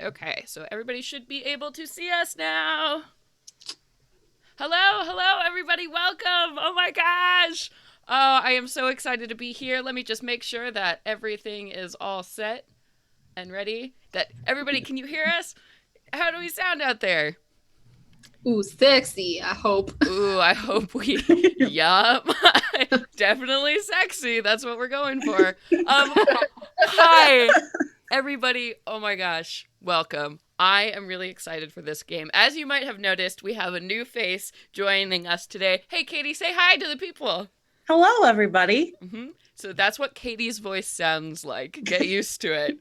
Okay, so everybody should be able to see us now. Hello, everybody. Welcome. Oh my gosh. Oh, I am so excited to be here. Let me just make sure that everything is all set and ready. That everybody, can you hear us? How do we sound out there? Ooh, sexy, I hope. Ooh, I hope we. Yup. Definitely sexy. That's what we're going for. Hi, everybody. Oh my gosh. Welcome. I am really excited for this game. As you might have noticed, we have a new face joining us today. Hey, Katie, say hi to the people. Hello, everybody. So that's what Katie's voice sounds like. Get used to it.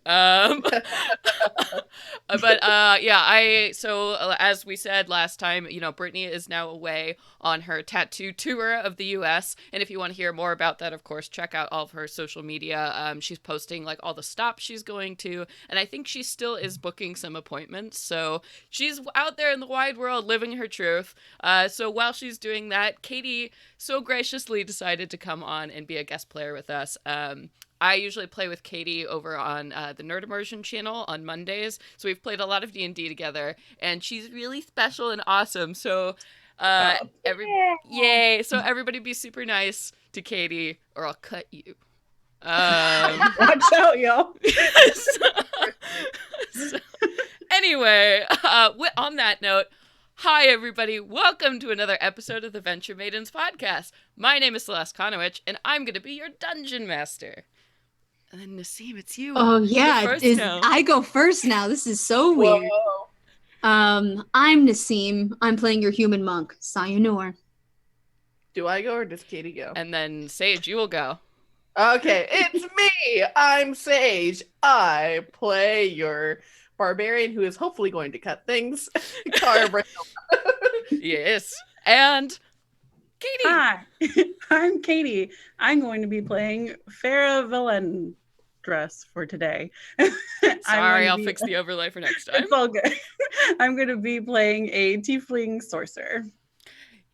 As we said last time, Brittany is now away on her tattoo tour of the U.S. And if you want to hear more about that, of course, check out all of her social media. She's posting like all the stops she's going to, and I think she still is booking some appointments. So she's out there in the wide world living her truth. So while she's doing that, Katie so graciously decided to come on and be a guest player with us. I usually play with Katie over on the Nerd Immersion channel on Mondays, so we've played a lot of D&D together, and she's really special and awesome. So, yay! So everybody be super nice to Katie, or I'll cut you. Watch out, y'all. Anyway, on that note, hi, everybody. Welcome to another episode of the Venture Maidens podcast. My name is Celeste Konowich, and I'm going to be your dungeon master. And then, Nassim, it's you. Oh, yeah. I go first now. This is so weird. Whoa. I'm Nassim. I'm playing your human monk, Sayonor. Do I go or does Katie go? And then, Sage, you will go. Okay, it's me. I'm Sage. I play your barbarian who is hopefully going to cut things. Caer. Yes. And Katie. Hi, I'm Katie. I'm going to be playing Farah Dress for today. Sorry, I'll fix the overlay for next time. It's all good. I'm going to be playing a tiefling sorcerer.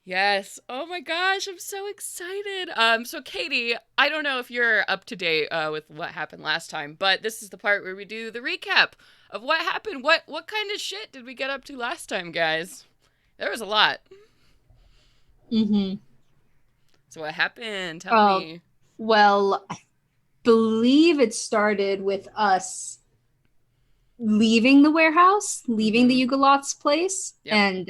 Yes. Oh my gosh, I'm so excited. So Katie, I don't know if you're up to date with what happened last time, but this is the part where we do the recap of what happened. What kind of shit did we get up to last time, guys? There was a lot. So what happened? Tell me. Well, I believe it started with us leaving the warehouse, leaving the Yugoloth's place, and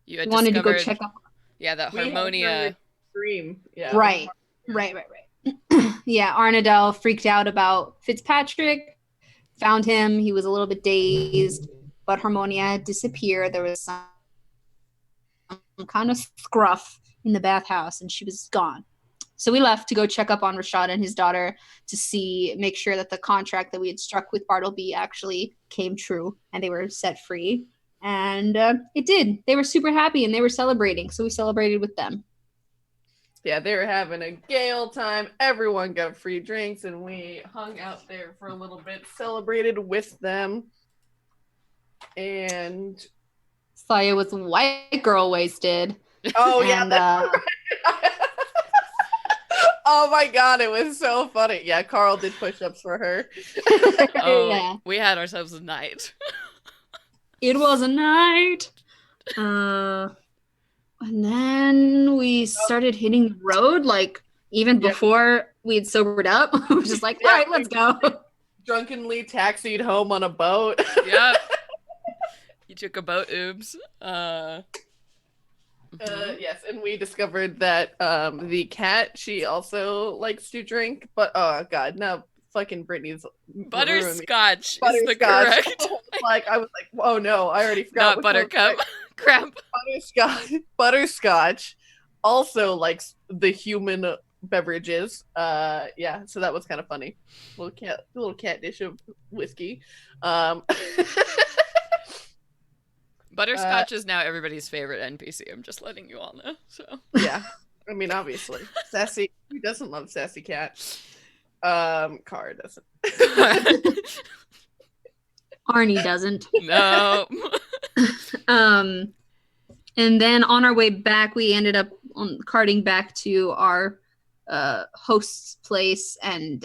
you had wanted to go check up. Yeah, that Harmonia dream. Yeah. Right. Yeah, Arnadel freaked out about Fitzpatrick, found him. He was a little bit dazed, but Harmonia had disappeared. There was some kind of scruff in the bathhouse, and she was gone. So we left to go check up on Rashad and his daughter to make sure that the contract that we had struck with Bartleby actually came true, and they were set free. And it did. They were super happy, and they were celebrating, so we celebrated with them. Yeah, they were having a gay old time. Everyone got free drinks, and we hung out there for a little bit, celebrated with them. And Saya was white girl wasted. Oh, yeah. That's right. Oh my god, it was so funny. Yeah, Carl did push-ups for her. Yeah. We had ourselves a night. It was a night. And then we started hitting the road, like, even before we had sobered up. We were just like, all right, let's go. Drunkenly taxied home on a boat. Yep. You took a boat, oops. Yes, and we discovered that the cat, she also likes to drink, but oh god, no, fucking Brittany's butterscotch is the correct. I was like, oh no, I already forgot. Not buttercup. Crap. Butterscotch also likes the human beverages. Yeah, so that was kind of funny. Little cat dish of whiskey. Butterscotch is now everybody's favorite NPC. I'm just letting you all know. So yeah, I mean, obviously, sassy. Who doesn't love sassy cat? Car doesn't. Arnie doesn't. No. And then on our way back, we ended up carting back to our host's place, and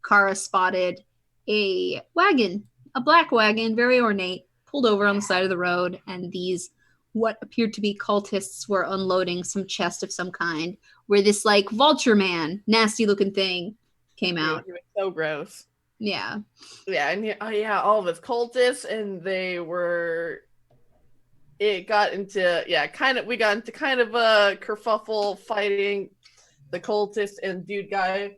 Kara spotted a wagon a black wagon, very ornate, pulled over on the side of the road, and these what appeared to be cultists were unloading some chest of some kind, where this like vulture man, nasty looking thing, came out. He was so gross. Yeah. Yeah, and all of his cultists, and it got into we got into kind of a kerfuffle fighting the cultist and dude guy.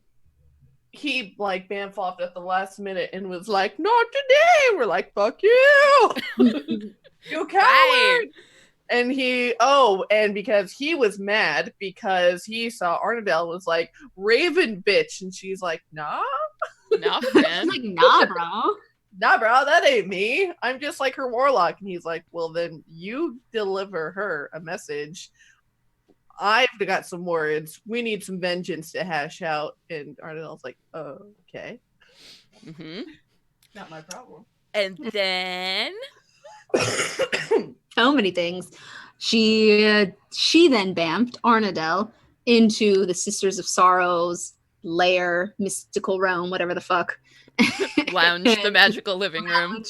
He like bamf off at the last minute and was like, "Not today." We're like, "Fuck you, you coward!" And because he was mad because he saw Arnadell was like, "Raven bitch," and she's like, "Nah, Nah, man. Like, nah, bro. nah, bro, that ain't me. I'm just like her warlock." And he's like, "Well, then you deliver her a message. I've got some words. We need some vengeance to hash out." And Arnadell's like, "Oh, okay. Mm-hmm. Not my problem." And then So many things. She then bamfed Arnadell into the Sisters of Sorrow's lair, mystical realm, whatever the fuck. lounge, the magical living room.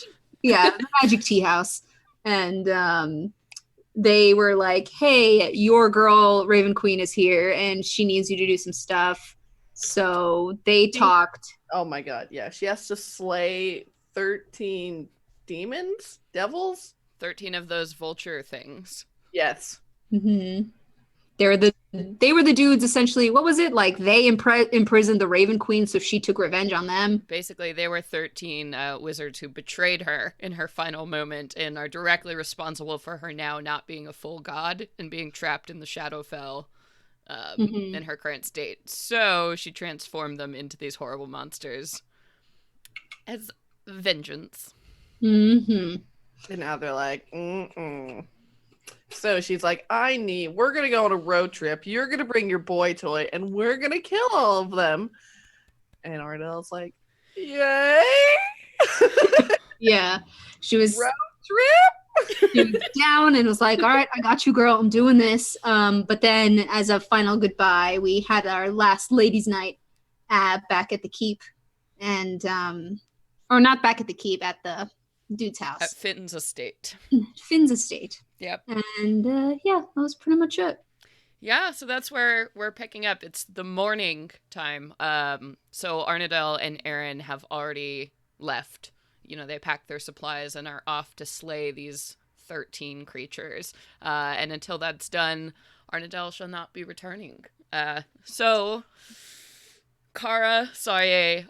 Yeah, the magic tea house. And they were like, "Hey, your girl Raven Queen is here and she needs you to do some stuff." So they talked. Oh my god, yeah. She has to slay 13 devils? 13 of those vulture things. Yes. Mm-hmm. They were the dudes essentially. What was it like? They imprisoned the Raven Queen, so she took revenge on them. Basically, they were 13 wizards who betrayed her in her final moment and are directly responsible for her now not being a full god and being trapped in the Shadowfell in her current state. So she transformed them into these horrible monsters as vengeance. Mm-hmm. And now they're like, mm-mm. So she's like, we're going to go on a road trip. You're going to bring your boy toy and we're going to kill all of them. And Arnadell's like, yay. Yeah. She was Road trip. She was down and was like, "All right, I got you, girl. I'm doing this." But then as a final goodbye, we had our last ladies' night back at the keep. And or not back at the keep, at the dude's house. At Finn's estate. Finn's estate. Yep. And yeah, that was pretty much it. Yeah, so that's where we're picking up. It's the morning time. So Arnadell and Aaron have already left. You know, they packed their supplies and are off to slay these 13 creatures. And until that's done, Arnadell shall not be returning. So Kara, Saye,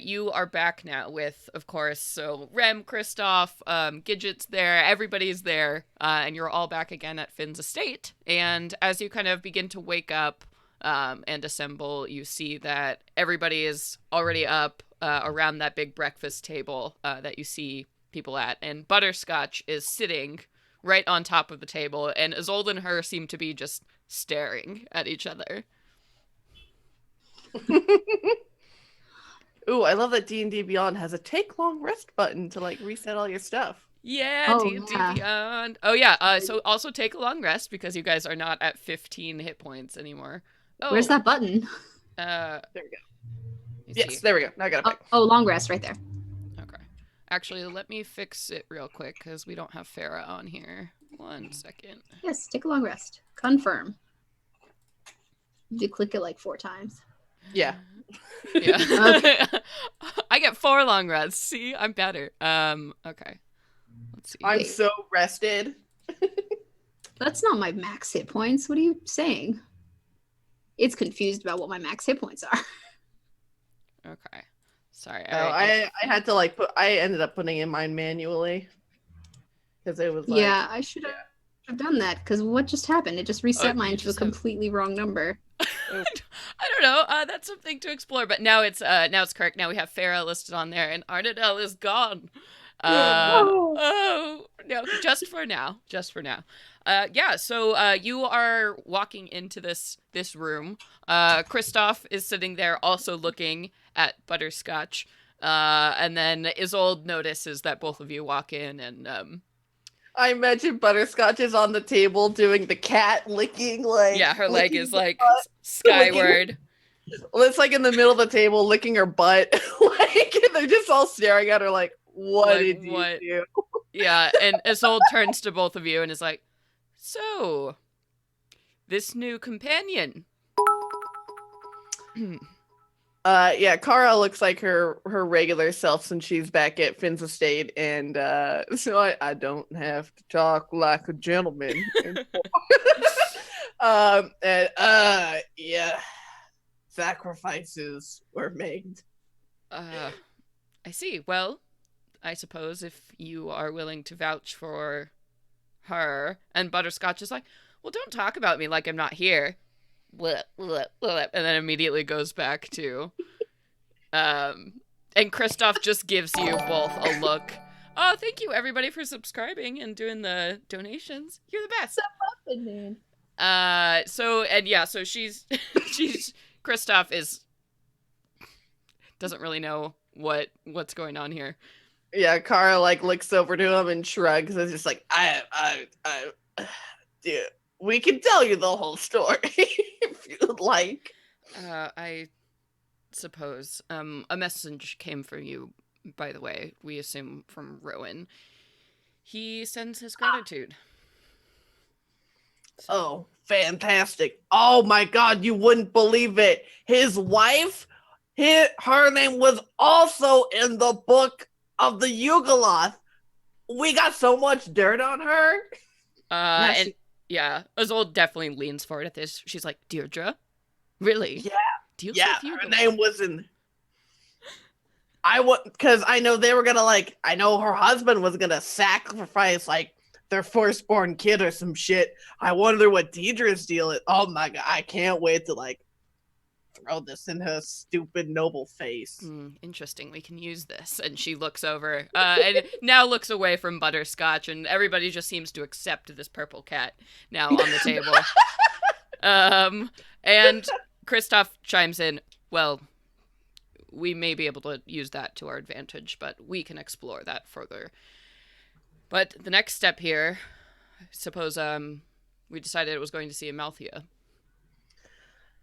you are back now with, of course, so Rem, Kristoff, Gidget's there, everybody's there, and you're all back again at Finn's estate. And as you kind of begin to wake up and assemble, you see that everybody is already up around that big breakfast table that you see people at. And Butterscotch is sitting right on top of the table, and Isolde and her seem to be just staring at each other. Ooh, I love that D&D Beyond has a take long rest button to like reset all your stuff. Yeah, D&D Beyond. Oh yeah, so also take a long rest because you guys are not at 15 hit points anymore. Oh, Where's that button? There we go. Yes, there we go. Now I got to pick. Oh, long rest right there. Okay. Actually, let me fix it real quick because we don't have Farah on here. 1 second. Yes, take a long rest. Confirm. You did click it like 4 times. Yeah. Yeah. Okay. I get 4 long rests. See, I'm better. Okay. Let's see. I'm so rested. That's not my max hit points. What are you saying? It's confused about what my max hit points are. Okay. Sorry. I had to like I ended up putting in mine manually because it was like, yeah, I should have done that because what just happened? It just reset mine to a completely wrong number. I don't know. That's something to explore. But now it's correct. Now we have Farah listed on there, and Arnadell is gone. Oh no! Just for now. Yeah. So you are walking into this room. Kristoff is sitting there, also looking at Butterscotch. And then Isolde notices that both of you walk in, and I imagine Butterscotch is on the table doing the cat licking, like yeah, her leg is like skyward. Well, it's like in the middle of the table licking her butt. Like they're just all staring at her like, What Like, did you what? do? Yeah, and Isolde turns to both of you and is like, so, this new companion. Yeah, Kara looks like her regular self since she's back at Finn's estate, and so I don't have to talk like a gentleman anymore. Yeah, sacrifices were made. I see. Well, I suppose if you are willing to vouch for her, and Butterscotch is like, well, don't talk about me like I'm not here. Bleh, bleh, bleh, and then immediately goes back to and Kristoff just gives you both a look. Oh, thank you everybody for subscribing and doing the donations. You're the best. So she's Kristoff doesn't really know what's going on here. Yeah, Kara like looks over to him and shrugs. It's just like dude, we can tell you the whole story if you'd like. I suppose. A message came from you, by the way. We assume from Rowan. He sends his gratitude. So. Oh, fantastic! Oh my God, you wouldn't believe it. His wife, her name was also in the book of the Yugoloth. We got so much dirt on her. And yeah, Isolde definitely leans forward at this. She's like, Deirdre? Really? Yeah. Deals Her name was in... because I know they were gonna I know her husband was gonna sacrifice their firstborn kid or some shit. I wonder what Deirdre's deal is. Oh my God, I can't wait to throw this in her stupid noble face. Interesting. We can use this. And she looks over and now looks away from Butterscotch, and everybody just seems to accept this purple cat now on the table. And Kristoff chimes in, well, we may be able to use that to our advantage, but we can explore that further. But the next step here, I suppose we decided it was going to see Amalthea.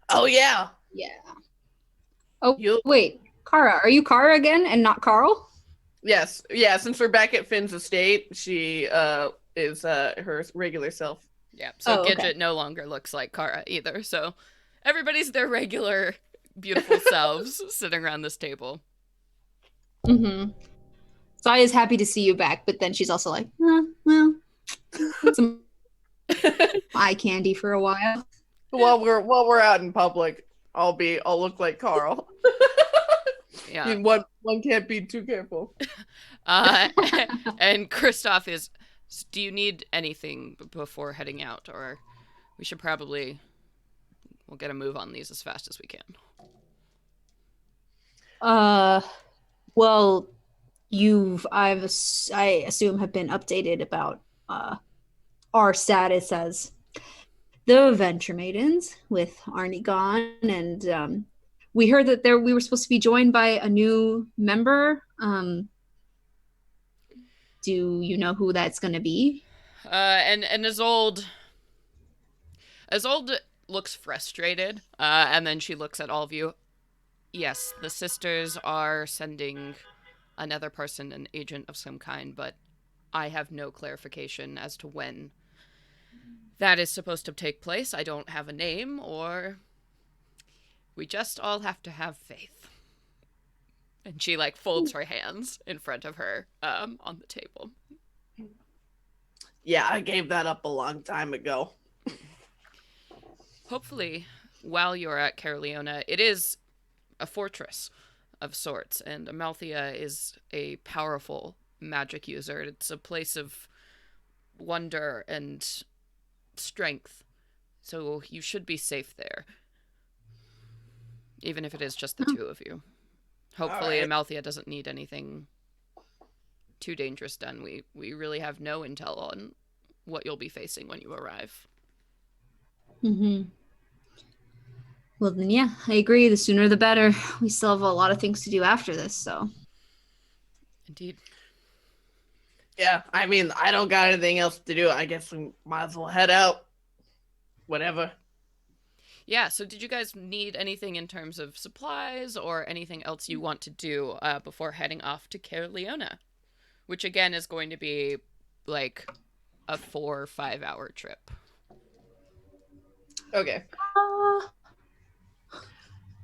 Oh, yeah. Yeah. Oh, wait. Kara. Are you Kara again and not Carl? Yes. Yeah, since we're back at Finn's estate, she is her regular self. Yeah, so Gidget no longer looks like Kara either, so everybody's their regular, beautiful selves sitting around this table. Mm-hmm. Saya's happy to see you back, but then she's also like, well, some eye candy for a while. While we're out in public, I'll look like Carl. Yeah. One can't be too careful. And Kristoff is, do you need anything before heading out, or we should we'll get a move on these as fast as we can. Well, I assume have been updated about our status as the Venture Maidens with Arnie gone, and we heard that we were supposed to be joined by a new member. Do you know who that's going to be? And Isolde looks frustrated, and then she looks at all of you. Yes, the sisters are sending another person, an agent of some kind, but I have no clarification as to when that is supposed to take place. I don't have a name, or we just all have to have faith. And she folds her hands in front of her on the table. Yeah, I gave that up a long time ago. Hopefully, while you're at Caer Leona, it is a fortress of sorts, and Amalthea is a powerful magic user. It's a place of wonder and strength, so you should be safe there, even if it is just the two of you. Hopefully, right. Amalthea doesn't need anything too dangerous done. We really have no intel on what you'll be facing when you arrive. Mm-hmm. Well, then, yeah, I agree. The sooner the better. We still have a lot of things to do after this, so. Indeed. Yeah, I mean, I don't got anything else to do. I guess we might as well head out. Whatever. Yeah, so did you guys need anything in terms of supplies or anything else you want to do before heading off to Caer Leona? which again is going to be like a 4 or 5 hour trip. Okay.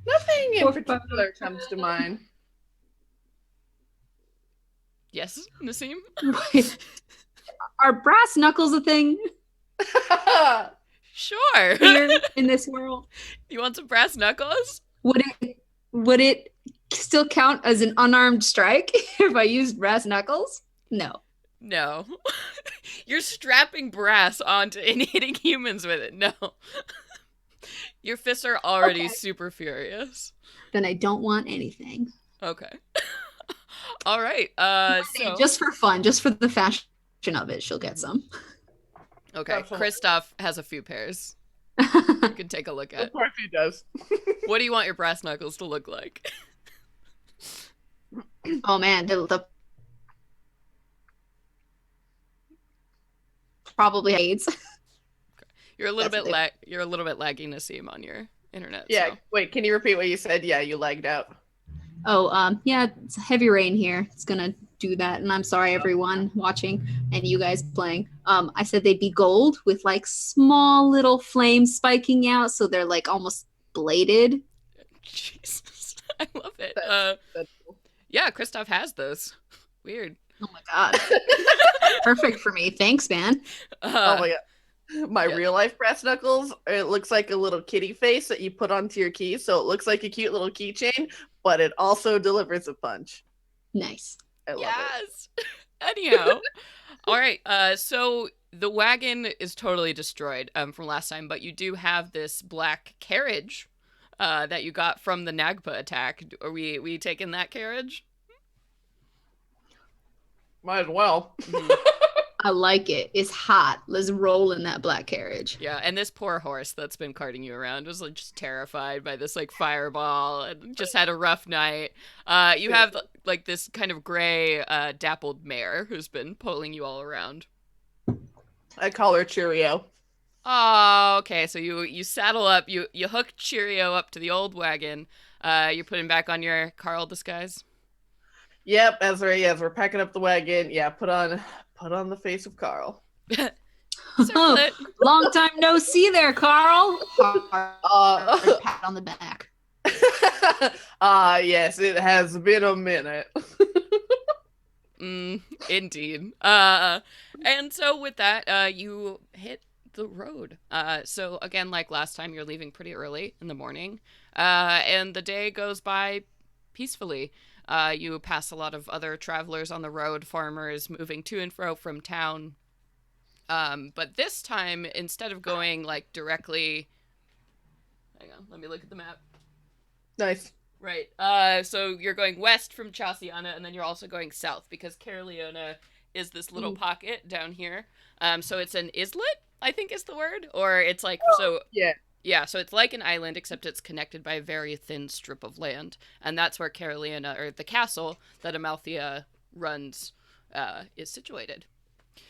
Nothing in particular comes to mind. Yes, Nassim? Wait, are brass knuckles a thing Sure. here in this world? You want some brass knuckles? Would it still count as an unarmed strike if I used brass knuckles? No. No. You're strapping brass onto and hitting humans with it. No. Your fists are already super furious. Then I don't want anything. Okay. All right. So Just for fun, just for the fashion of it, she'll get some. okay, Absolutely. Kristoff has a few pairs. You can take a look Of at. course he does. What do you want your brass knuckles to look like? Oh man, the probably AIDS. You're a little That's bit what you're a little bit lagging Nassim on your internet. Yeah, So. wait, can you repeat what you said? Yeah, you lagged out. Oh, yeah, it's heavy rain here. It's gonna do that, and I'm sorry everyone watching and you guys playing. I said they'd be gold with like small little flames spiking out, so they're like almost bladed. Jesus. I love it. That's cool. Yeah, Kristoff has those. Weird. Oh my god, perfect for me. Thanks, man. Oh my god. My yeah. real life brass knuckles, it looks like a little kitty face that you put onto your key, so it looks like a cute little keychain, but it also delivers a punch. Nice. I love it. Yes. Anyhow. All right. So the wagon is totally destroyed from last time, but you do have this black carriage that you got from the Nagpa attack. Are we taking that carriage? Might as well. I like it. It's hot. Let's roll in that black carriage. Yeah, and this poor horse that's been carting you around was like just terrified by this like fireball and just had a rough night. You have like this kind of gray dappled mare who's been pulling you all around. I call her Cheerio. Oh, okay. So you saddle up, you hook Cheerio up to the old wagon. You're putting back on your Carl disguise. Yep, as we're packing up the wagon, yeah, put on the face of Carl. Circlet. Long time no see there, Carl. Pat on the back. Yes, it has been a minute. Indeed. And so with that, you hit the road. So again, like last time, you're leaving pretty early in the morning, and the day goes by peacefully. You pass a lot of other travelers on the road, farmers moving to and fro from town. But this time, instead of going like directly, hang on, let me look at the map. Nice. Right. So you're going west from Chasiana, and then you're also going south because Caer Leona is this little pocket down here. So it's an islet, I think is the word, or it's like so. Yeah. Yeah, so it's like an island, except it's connected by a very thin strip of land, and that's where Caer Leona, or the castle that Amalthea runs, is situated.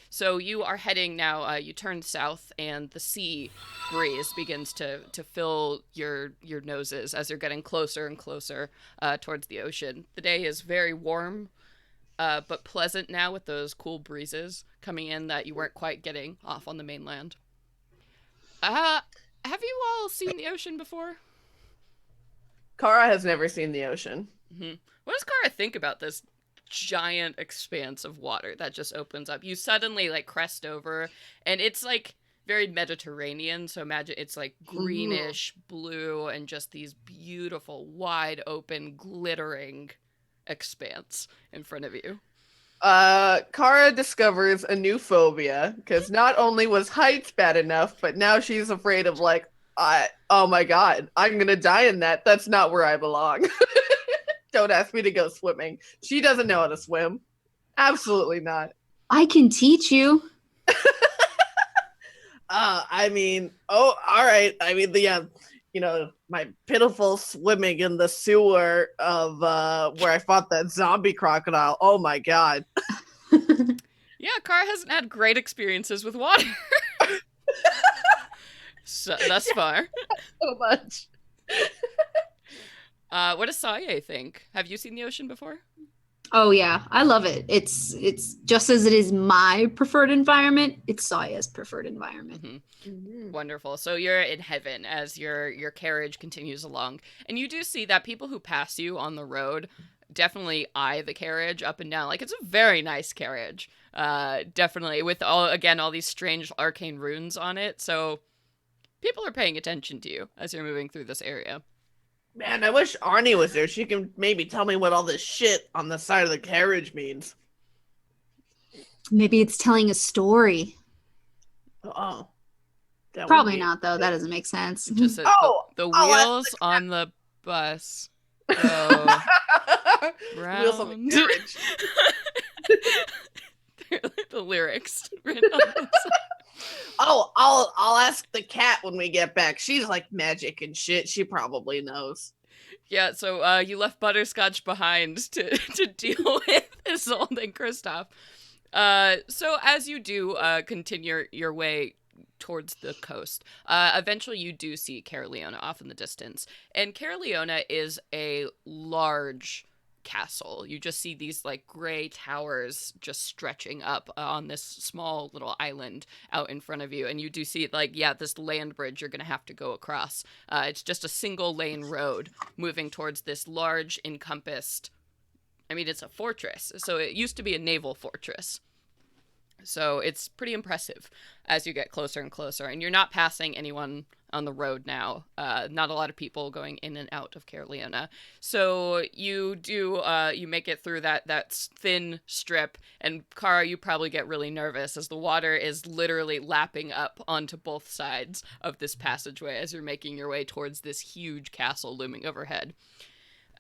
So you are heading now. You turn south, and the sea breeze begins to fill your noses as you're getting closer and closer towards the ocean. The day is very warm, but pleasant now with those cool breezes coming in that you weren't quite getting off on the mainland. Have you all seen the ocean before? Kara has never seen the ocean. Mm-hmm. What does Kara think about this giant expanse of water that just opens up? You suddenly like crest over, and it's like very Mediterranean. So imagine it's like greenish blue and just these beautiful, wide open, glittering expanse in front of you. Kara discovers a new phobia because not only was heights bad enough, but now she's afraid of like, oh my god, I'm gonna die in that. That's not where I belong. Don't ask me to go swimming. She doesn't know how to swim. Absolutely not. I can teach you. I mean, oh, all right. I mean, my pitiful swimming in the sewer of where I fought that zombie crocodile. Oh my god. Yeah, Kara hasn't had great experiences with water. So, thus far. So much. What does Saye think? Have you seen the ocean before? Oh yeah, I love it. It's just as it is my preferred environment, it's Saya's preferred environment. Wonderful. So you're in heaven as your carriage continues along, and you do see that people who pass you on the road definitely eye the carriage up and down. Like, it's a very nice carriage. Definitely with all these strange arcane runes on it. So people are paying attention to you as you're moving through this area. Man, I wish Arnie was there. She can maybe tell me what all this shit on the side of the carriage means. Maybe it's telling a story. Oh. Probably not, though. That doesn't make sense. Just the wheels on the bus go round. Wheels on the carriage. The lyrics written on the side. Oh, I'll ask the cat when we get back. She's like magic and shit. She probably knows. Yeah, so you left Butterscotch behind to deal with Isolde and Kristoff. So as you do continue your way towards the coast, eventually you do see Caer Leona off in the distance. And Caer Leona is a large castle. You just see these like gray towers just stretching up on this small little island out in front of you, and you do see this land bridge you're gonna have to go across. It's just a single lane road moving towards this large encompassed, it's a fortress, so it used to be a naval fortress. So it's pretty impressive as you get closer and closer, and you're not passing anyone on the road now. Not a lot of people going in and out of Caer Leona. So you do, you make it through that thin strip, and Kara, you probably get really nervous as the water is literally lapping up onto both sides of this passageway as you're making your way towards this huge castle looming overhead.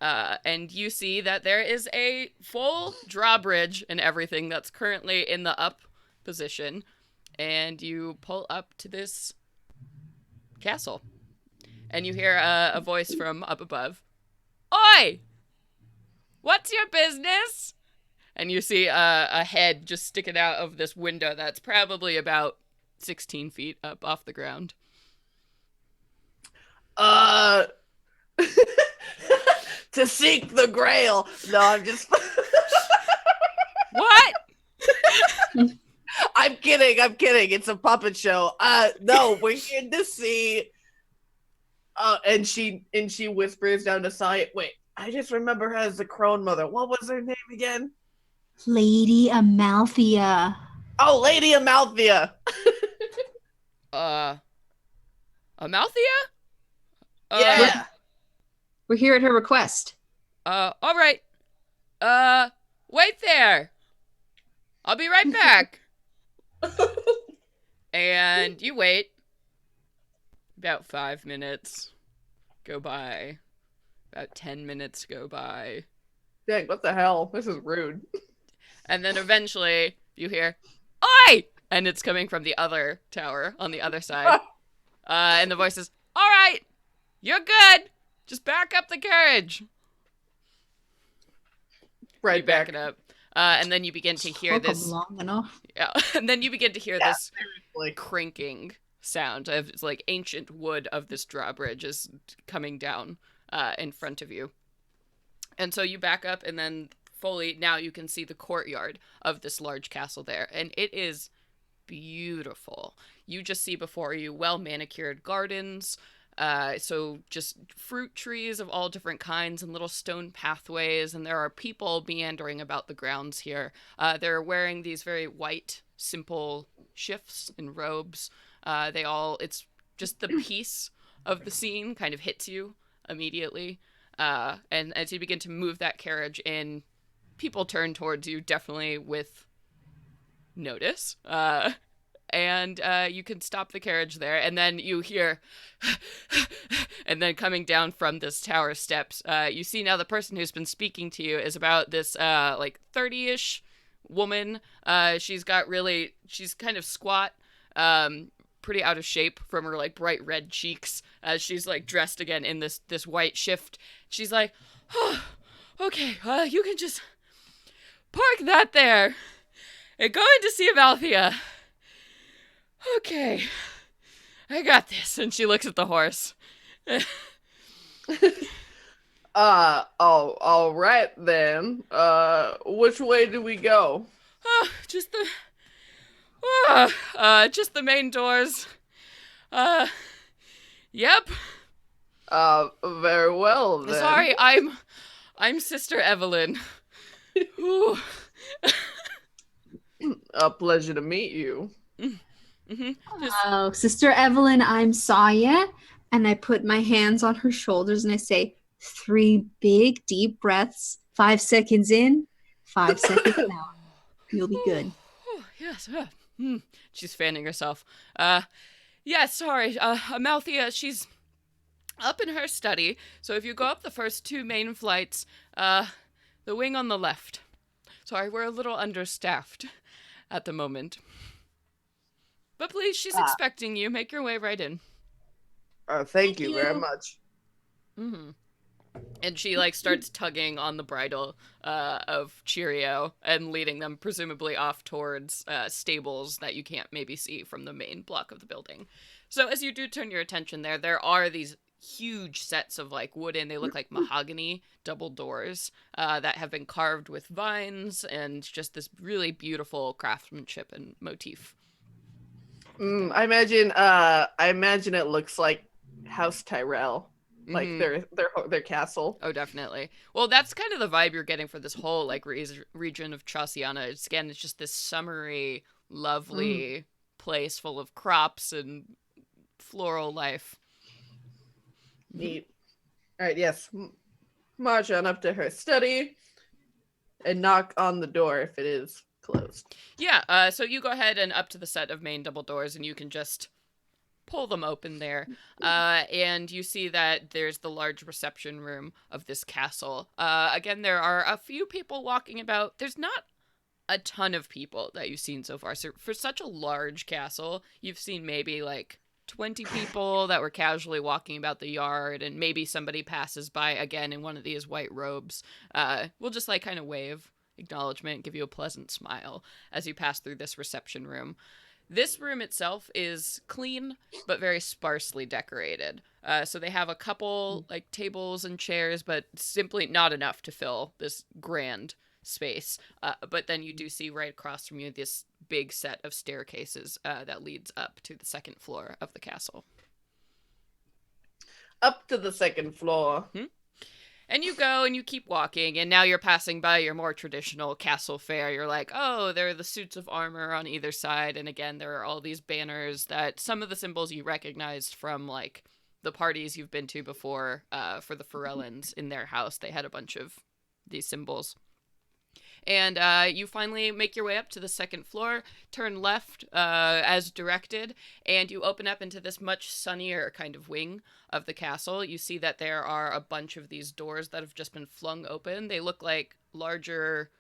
And you see that there is a full drawbridge and everything that's currently in the up position, and you pull up to this castle, and you hear a voice from up above. Oi! What's your business? And you see a head just sticking out of this window that's probably about 16 feet up off the ground. To seek the grail. No, I'm just... What? I'm kidding. It's a puppet show. No, we're here to see... and she whispers down to Saya. Wait, I just remember her as the Crone Mother. What was her name again? Lady Amalthea. Oh, Lady Amalthea. Amalthea? Yeah. We're here at her request. All right. Wait there. I'll be right back. And you wait. About 5 minutes go by. About 10 minutes go by. Dang, what the hell? This is rude. And then eventually you hear, Oi! And it's coming from the other tower on the other side. And the voice is, all right, you're good. Just back up the carriage. Right, you back it up. And then you begin to hear this. Long enough. Yeah. And then you begin to hear this seriously. cranking sound of like ancient wood of this drawbridge is coming down in front of you. And so you back up, and then fully now you can see the courtyard of this large castle there. And it is beautiful. You just see before you well-manicured gardens. So just fruit trees of all different kinds and little stone pathways, and there are people meandering about the grounds here. They're wearing these very white, simple shifts and robes. It's just the peace of the scene kind of hits you immediately. And as you begin to move that carriage in, people turn towards you definitely with notice. And you can stop the carriage there, and then you hear, and then coming down from this tower steps, you see now the person who's been speaking to you is about this 30-ish woman. She's kind of squat, pretty out of shape from her like bright red cheeks. She's like dressed again in this white shift. She's like, oh, okay, you can just park that there and go in to see Amalthea. Okay, I got this. And she looks at the horse. All right then. Which way do we go? Just the just the main doors. Yep. Very well then. Sorry, I'm Sister Evelyn. Ooh. A pleasure to meet you. Oh, Sister Evelyn, I'm Saya. And I put my hands on her shoulders and I say, 3 big, deep breaths. 5 seconds in, 5 seconds out. You'll be good. Yes. She's fanning herself. Yeah, sorry. Amalthea, she's up in her study. So if you go up the first 2 main flights, the wing on the left. Sorry, we're a little understaffed at the moment. But please, she's expecting you. Make your way right in. Thank you very much. Mm-hmm. And she, starts tugging on the bridle of Cheerio and leading them presumably off towards stables that you can't maybe see from the main block of the building. So as you do turn your attention there are these huge sets of, wooden, they look like mahogany double doors that have been carved with vines and just this really beautiful craftsmanship and motif. I imagine it looks like House Tyrell. Like their castle. Oh, definitely. Well, that's kind of the vibe you're getting for this whole region of Chauciana. It's just this summery, lovely place full of crops and floral life. Neat. All right, yes. March on up to her study and knock on the door if it is closed. Yeah. So you go ahead and up to the set of main double doors, and you can just pull them open there, and you see that there's the large reception room of this castle. Again, there are a few people walking about. There's not a ton of people that you've seen so far. So for such a large castle, you've seen maybe 20 people that were casually walking about the yard, and maybe somebody passes by again in one of these white robes. We'll just kind of wave acknowledgement, give you a pleasant smile as you pass through this reception room. This room itself is clean, but very sparsely decorated. So they have a couple tables and chairs, but simply not enough to fill this grand space. But then you do see right across from you this big set of staircases that leads up to the second floor of the castle. Up to the second floor. And you go and you keep walking, and now you're passing by your more traditional castle fare. You're like, oh, there are the suits of armor on either side. And again, there are all these banners that some of the symbols you recognized from the parties you've been to before for the Forellans in their house. They had a bunch of these symbols. And you finally make your way up to the second floor, turn left as directed, and you open up into this much sunnier kind of wing of the castle. You see that there are a bunch of these doors that have just been flung open. They look like larger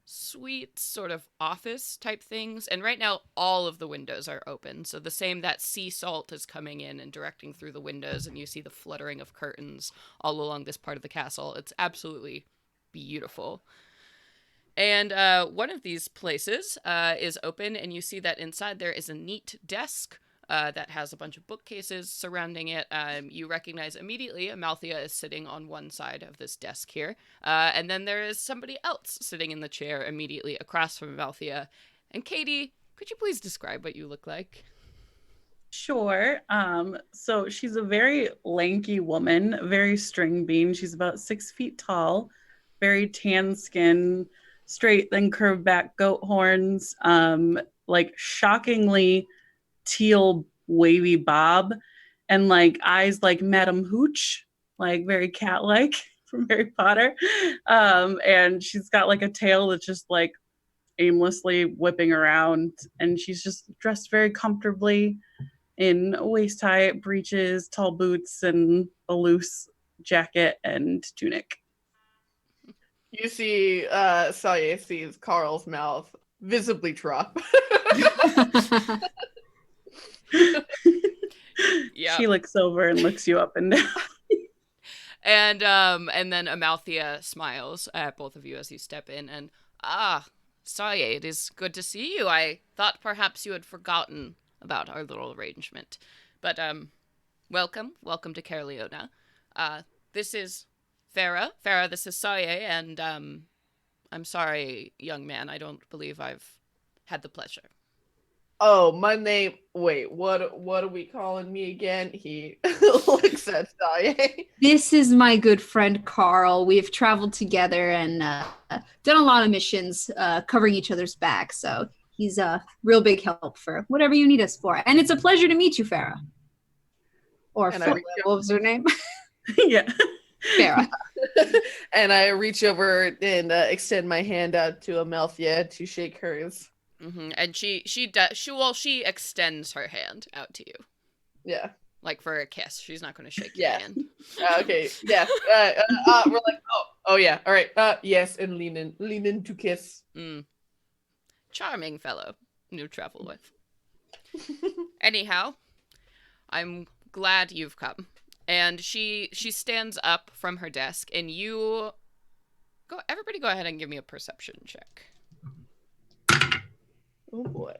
suites, sort of office type things. And right now, all of the windows are open. So the same that sea salt is coming in and directing through the windows, and you see the fluttering of curtains all along this part of the castle. It's absolutely beautiful. And one of these places is open, and you see that inside there is a neat desk that has a bunch of bookcases surrounding it. You recognize immediately Amalthea is sitting on one side of this desk here. And then there is somebody else sitting in the chair immediately across from Amalthea. And Katie, could you please describe what you look like? Sure. So she's a very lanky woman, very string bean. She's about 6 feet tall, very tan skin, straight then curved back goat horns, shockingly teal wavy bob, and eyes like Madame Hooch, very cat-like from Harry Potter. And she's got a tail that's just aimlessly whipping around, and she's just dressed very comfortably in waist-high breeches, tall boots, and a loose jacket and tunic. You see, Saya sees Carl's mouth visibly drop. Yeah. She looks over and looks you up and down. And then Amalthea smiles at both of you as you step in. And Saya, it is good to see you. I thought perhaps you had forgotten about our little arrangement, but welcome to Caer Leona. This is Farah, this is Saye, and I'm sorry, young man. I don't believe I've had the pleasure. Oh, my name. Wait, what are we calling me again? He looks at Saye. This is my good friend Carl. We've traveled together and done a lot of missions covering each other's back. So he's a real big help for whatever you need us for. And it's a pleasure to meet you, Farah. Or And what was her name? Yeah. Farah. And I reach over and extend my hand out to Amalthea to shake hers. And she extends her hand out to you. Yeah. Like for a kiss. She's not going to shake your hand. Okay. Yeah. We're like, oh yeah. All right. Yes, and lean in to kiss. Charming fellow you travel with. Anyhow, I'm glad you've come. And she stands up from her desk, and everybody go ahead and give me a perception check. Oh boy.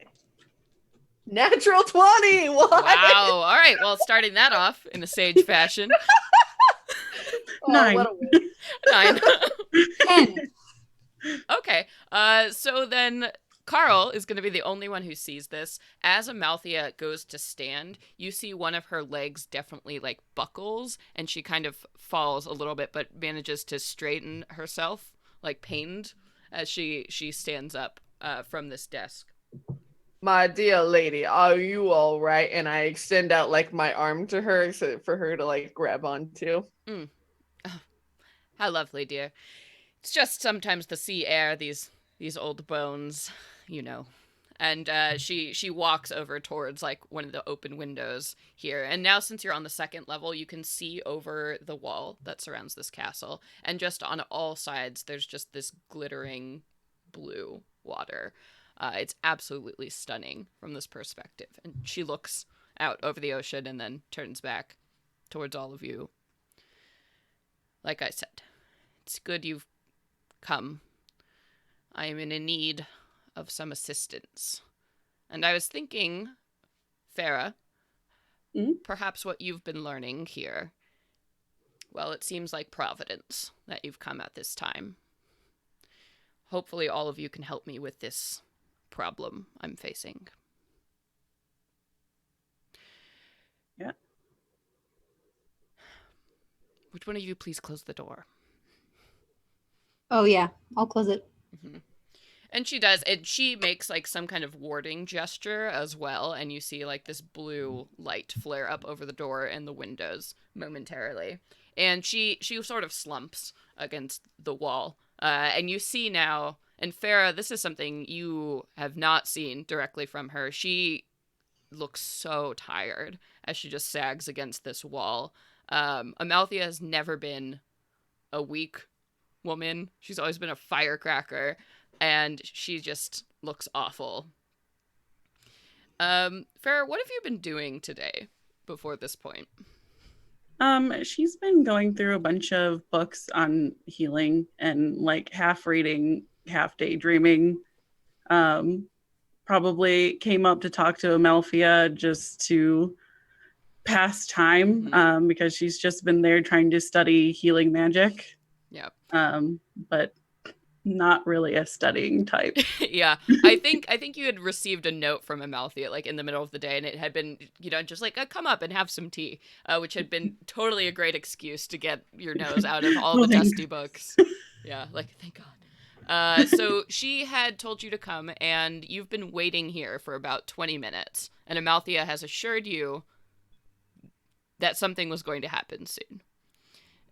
Natural 20! What? Wow. All right. Well, starting that off in a sage fashion. 9. What a waste. 9. 10. Okay. So then Carl is going to be the only one who sees this. As Amalthea goes to stand, you see one of her legs definitely like buckles, and she kind of falls a little bit, but manages to straighten herself, like pained, as she stands up from this desk. My dear lady, are you all right? And I extend out like my arm to her for her to like grab onto. Oh, how lovely, dear. It's just sometimes the sea air, these old bones, you know. And she walks over towards like one of the open windows here. And now since you're on the second level, you can see over the wall that surrounds this castle. And just on all sides, there's just this glittering blue water. It's absolutely stunning from this perspective. And she looks out over the ocean and then turns back towards all of you. Like I said, it's good you've come. I am in need of some assistance. And I was thinking, Farah, perhaps what you've been learning here, well, it seems like providence that you've come at this time. Hopefully all of you can help me with this problem I'm facing. Yeah. Would one of you please close the door? Oh, yeah. I'll close it. And she does, and she makes like some kind of warding gesture as well, and you see like this blue light flare up over the door and the windows momentarily. And she sort of slumps against the wall. And you see now, and Farah, this is something you have not seen directly from her. She looks so tired as she just sags against this wall. Amalthea has never been a weak woman. She's always been a firecracker, and she just looks awful. Farah, what have you been doing today before this point? She's been going through a bunch of books on healing and like half reading, half daydreaming. Probably came up to talk to Amalthea just to pass time, because she's just been there trying to study healing magic. Yep. But not really a studying type. Yeah. I think you had received a note from Amalthea like in the middle of the day, and it had been, just like, come up and have some tea, which had been totally a great excuse to get your nose out of all the dusty books. Yeah, like, thank God. So she had told you to come, and you've been waiting here for about 20 minutes, and Amalthea has assured you that something was going to happen soon.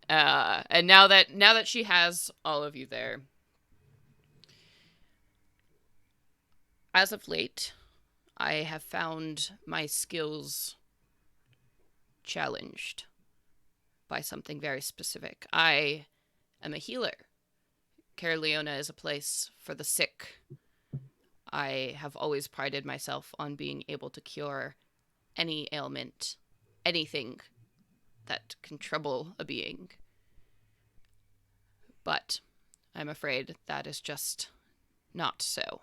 And now that she has all of you there, as of late, I have found my skills challenged by something very specific. I am a healer. Caer Leona is a place for the sick. I have always prided myself on being able to cure any ailment, anything that can trouble a being. But I'm afraid that is just not so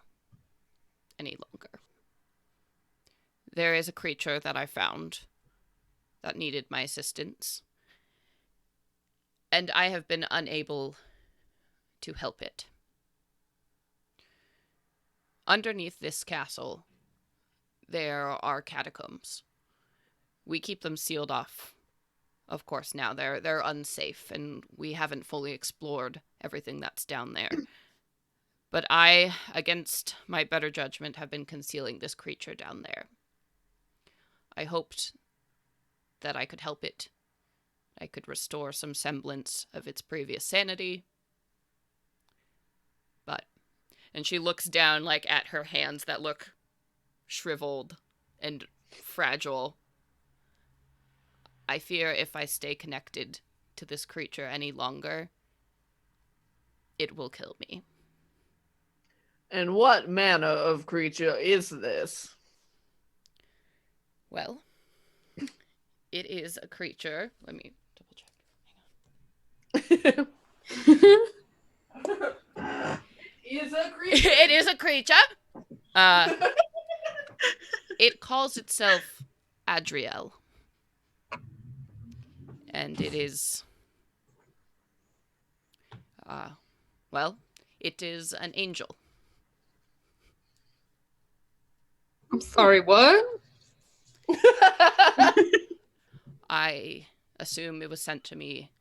any longer. There is a creature that I found that needed my assistance. And I have been unable to help it. Underneath this castle, there are catacombs. We keep them sealed off. Of course, now they're unsafe, and we haven't fully explored everything that's down there. But I, against my better judgment, have been concealing this creature down there. I hoped that I could help it. I could restore some semblance of its previous sanity. But, and she looks down, like, at her hands that look shriveled and fragile. I fear if I stay connected to this creature any longer, it will kill me. And what manner of creature is this? Well, it is a creature. Let me double check. Is a creature. It is a creature. It calls itself Adriel. And it is... well, it is an angel. I'm sorry, what? I assume it was sent to me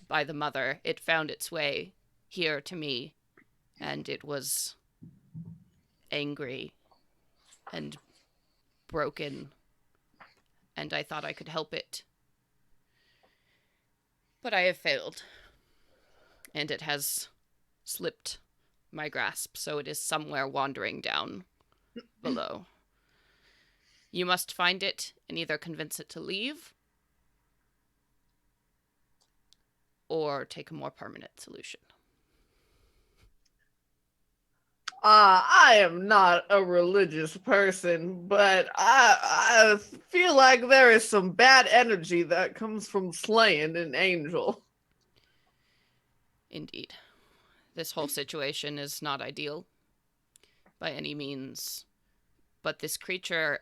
by the mother. It found its way here to me, and it was angry and broken, and I thought I could help it. But I have failed, and it has slipped my grasp, so it is somewhere wandering down below. You must find it and either convince it to leave or take a more permanent solution. I am not a religious person, but I feel like there is some bad energy that comes from slaying an angel. Indeed. This whole situation is not ideal by any means, but this creature,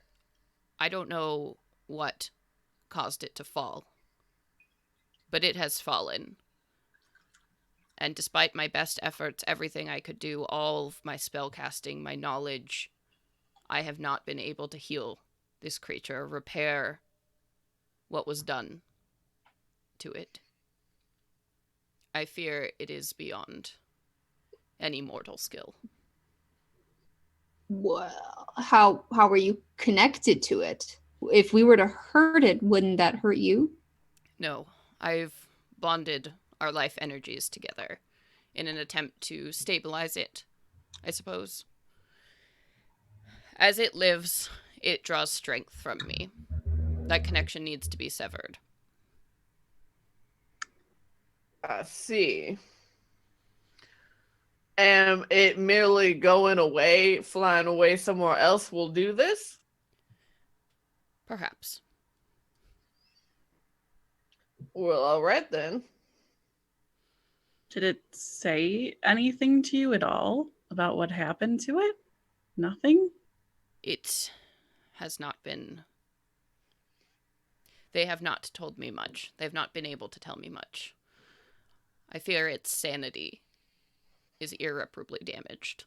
I don't know what caused it to fall, but it has fallen. And despite my best efforts, everything I could do, all of my spell casting, my knowledge, I have not been able to heal this creature, repair what was done to it. I fear it is beyond any mortal skill. Well, how were you connected to it? If we were to hurt it, wouldn't that hurt you? No, I've bonded our life energies together in an attempt to stabilize it, I suppose. As it lives, it draws strength from me. That connection needs to be severed. I see. And it merely going away, flying away somewhere else will do this? Perhaps. Well, all right then. Did it say anything to you at all about what happened to it? Nothing? It has not been... They have not told me much. They've not been able to tell me much. I fear its sanity is irreparably damaged.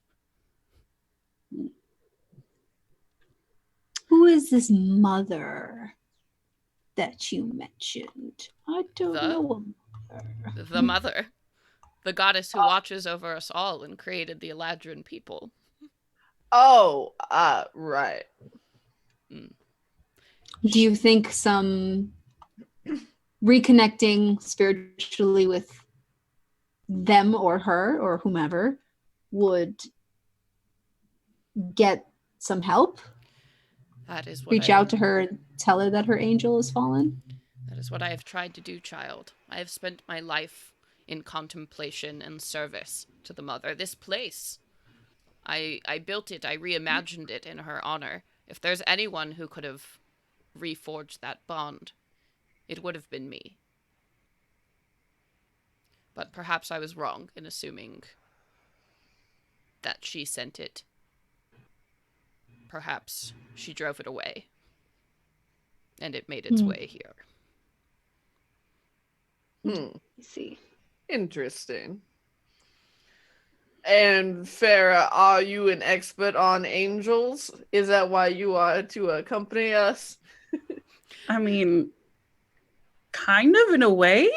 Who is this mother that you mentioned? I don't know a mother. The mother. The goddess who watches over us all and created the Eladrin people. Oh, right. Do you think some reconnecting spiritually with them or her or whomever would get some help? That is what Reach out to her and tell her that her angel has fallen? That is what I have tried to do, child. I have spent my life in contemplation and service to the mother. This place, I built it, I reimagined it in her honor. If there's anyone who could have reforged that bond, it would have been me. But perhaps I was wrong in assuming that she sent it. Perhaps she drove it away, and it made its way here. Let's see. Interesting. And Farah, are you an expert on angels? Is that why you are to accompany us? I mean, kind of in a way.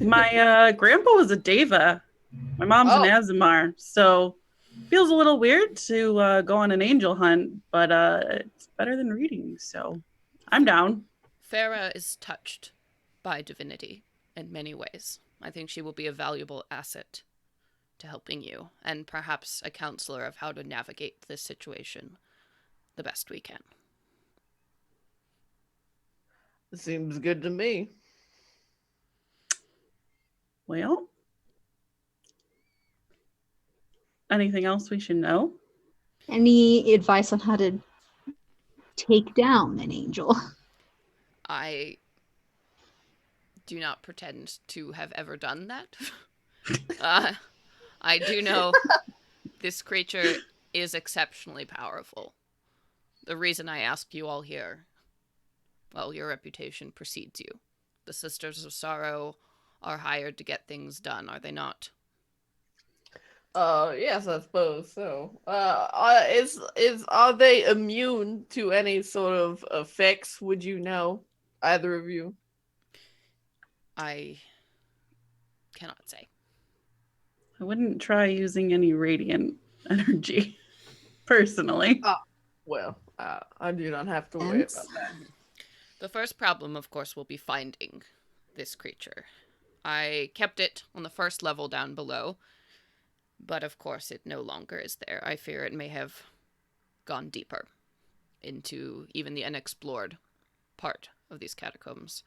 My grandpa was a Deva. My mom's an Azamar, so feels a little weird to go on an angel hunt, but it's better than reading, so I'm down. Farah is touched by divinity in many ways. I think she will be a valuable asset to helping you, and perhaps a counselor of how to navigate this situation the best we can. Seems good to me. Well, anything else we should know? Any advice on how to take down an angel? I do not pretend to have ever done that. I do know this creature is exceptionally powerful. The reason I ask you all here, well, your reputation precedes you. The Sisters of Sorrow are hired to get things done, are they not? Yes, I suppose so. Are they immune to any sort of effects? Would you know, either of you? I cannot say. I wouldn't try using any radiant energy, personally. Well, I do not have to worry about that. The first problem, of course, will be finding this creature. I kept it on the first level down below, but of course it no longer is there. I fear it may have gone deeper into even the unexplored part of these catacombs.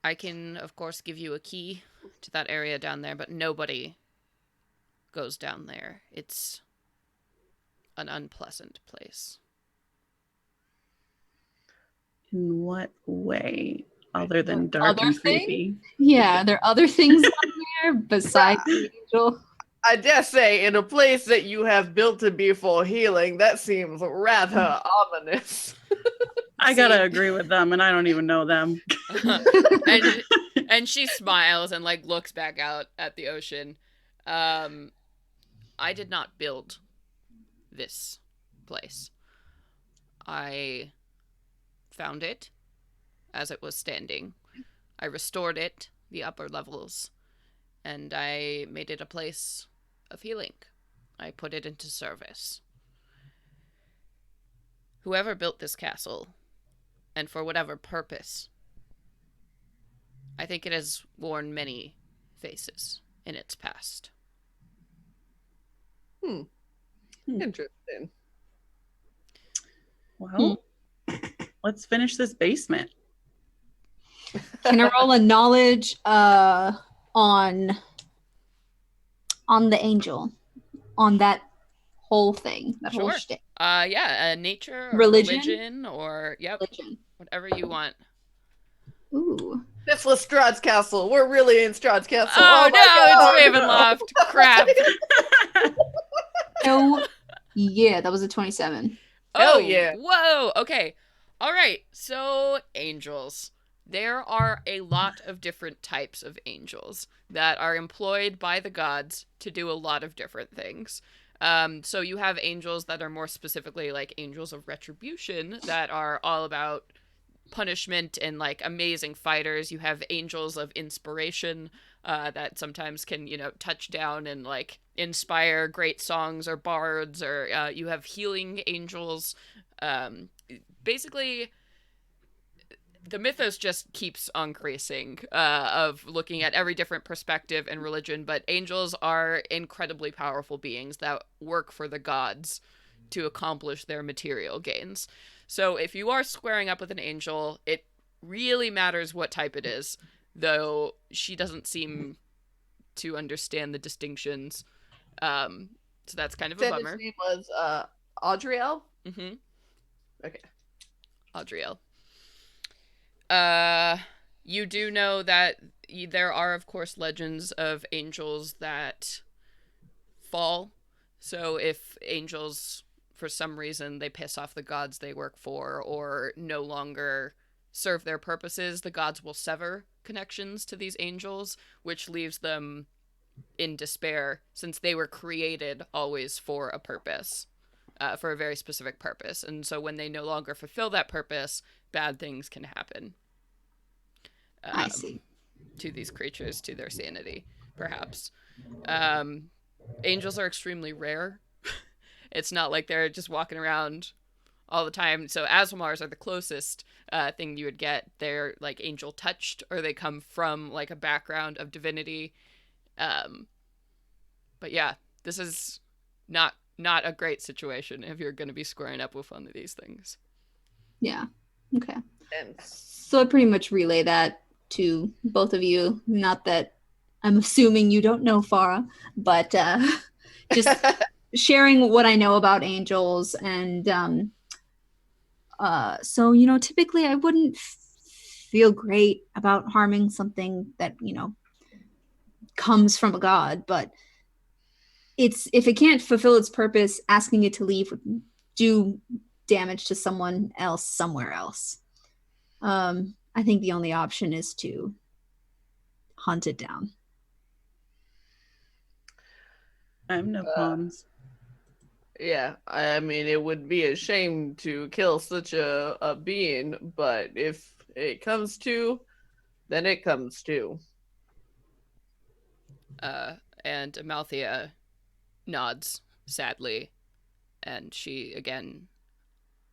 I can, of course, give you a key to that area down there, but nobody goes down there. It's an unpleasant place. In what way, other than dark Other and thing? creepy? Yeah, there are other things down there besides the angel. I dare say, in a place that you have built to be for healing, that seems rather ominous. I gotta agree with them, and I don't even know them. and she smiles and like looks back out at the ocean. I did not build this place. I found it as it was standing. I restored it, the upper levels, and I made it a place of healing. I put it into service. Whoever built this castle, and for whatever purpose, I think it has worn many faces in its past. Interesting. Well, let's finish this basement. Can I roll a knowledge on the angel, on that whole thing, that whole Sure. shtick? Yeah, nature or Religion? religion or Religion. whatever you want. Ooh. This was Strahd's castle. We're really in Strahd's castle. Oh, my no, God. it's Ravenloft. Crap. Oh, yeah, that was a 27. Hell Oh, yeah. Whoa. Okay. All right. So, angels. There are a lot of different types of angels that are employed by the gods to do a lot of different things. So you have angels that are more specifically like angels of retribution that are all about punishment and like amazing fighters. You have angels of inspiration that sometimes can, touch down and like inspire great songs or bards, or you have healing angels. Basically, the mythos just keeps increasing of looking at every different perspective and religion, but angels are incredibly powerful beings that work for the gods to accomplish their material gains. So if you are squaring up with an angel, it really matters what type it is, though she doesn't seem to understand the distinctions. So that's kind of a bummer. His name was Audriel? Mm-hmm. Okay. Audriel. You do know that there are, of course, legends of angels that fall. So if angels, for some reason, they piss off the gods they work for or no longer serve their purposes, the gods will sever connections to these angels, which leaves them in despair since they were created always for a purpose, for a very specific purpose. And so when they no longer fulfill that purpose, bad things can happen. I see. To these creatures, to their sanity, perhaps. Angels are extremely rare. It's not like they're just walking around all the time. So Asmars are the closest thing you would get. They're like angel touched, or they come from like a background of divinity. But yeah, this is not a great situation if you're going to be squaring up with one of these things. Yeah. Okay. And So I pretty much relay that to both of you. Not that I'm assuming you don't know Farah, but just sharing what I know about angels. And so, you know, typically I wouldn't feel great about harming something that, you know, comes from a god, but it's, if it can't fulfill its purpose, asking it to leave would do damage to someone else somewhere else. I think the only option is to hunt it down. I have no qualms. yeah, I mean, it would be a shame to kill such a being, but if it comes to, then it comes to. And Amalthea nods sadly, and she again,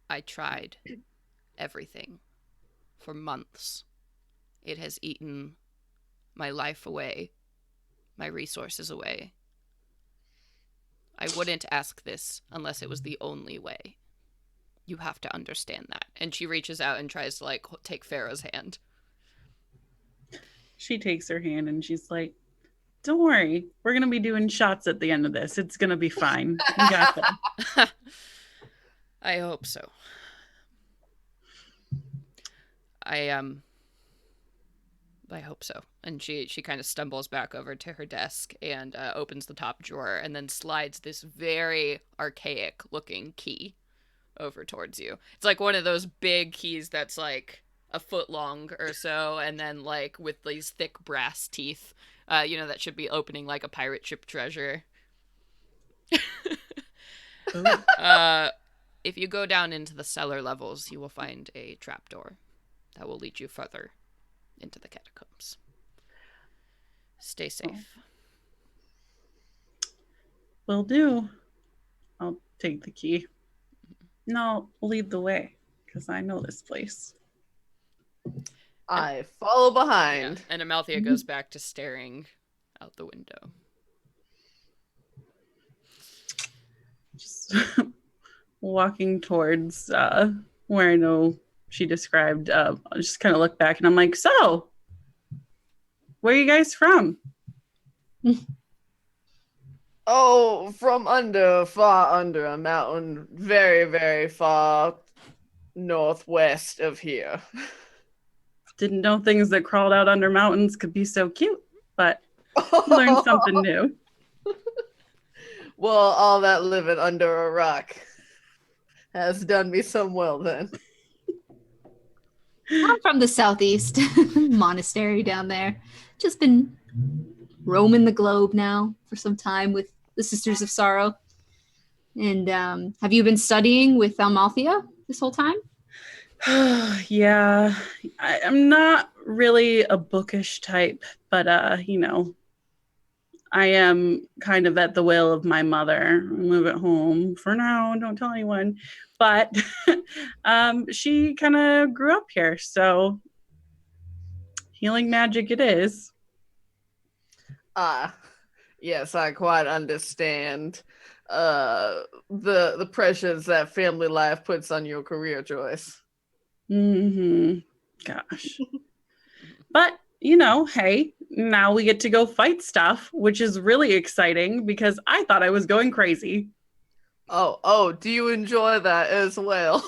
I tried everything for months. It has eaten my life away, my resources away. I wouldn't ask this unless it was the only way. You have to understand that. And she reaches out and tries to like take Pharaoh's hand. She takes her hand and she's like, don't worry, we're going to be doing shots at the end of this. It's going to be fine. You got this. I hope so. I hope so. And she kind of stumbles back over to her desk and opens the top drawer and then slides this very archaic looking key over towards you. It's like one of those big keys that's like a foot long or so, and then like with these thick brass teeth, you know, that should be opening like a pirate ship treasure. If you go down into the cellar levels, you will find a trapdoor that will lead you further into the catacombs. Stay safe. Will do. I'll take the key. No, lead the way, because I know this place. I follow behind. Yeah. And Amalthea goes back to staring out the window. Just walking towards where I know she described. I just kind of look back and I'm like, so, where are you guys from? Oh, from far under a mountain, very, very far northwest of here. Didn't know things that crawled out under mountains could be so cute, but learned something new. Well, all that living under a rock has done me some well then. I'm from the southeast monastery down there. Just been roaming the globe now for some time with the Sisters of Sorrow. And have you been studying with Amalthea this whole time? Yeah, I'm not really a bookish type, but you know, I am kind of at the will of my mother. I live at home for now, don't tell anyone. But she kind of grew up here, so healing magic it is. Yes, I quite understand the pressures that family life puts on your career choice. Gosh. But, you know, hey, now we get to go fight stuff, which is really exciting because I thought I was going crazy. Oh, do you enjoy that as well?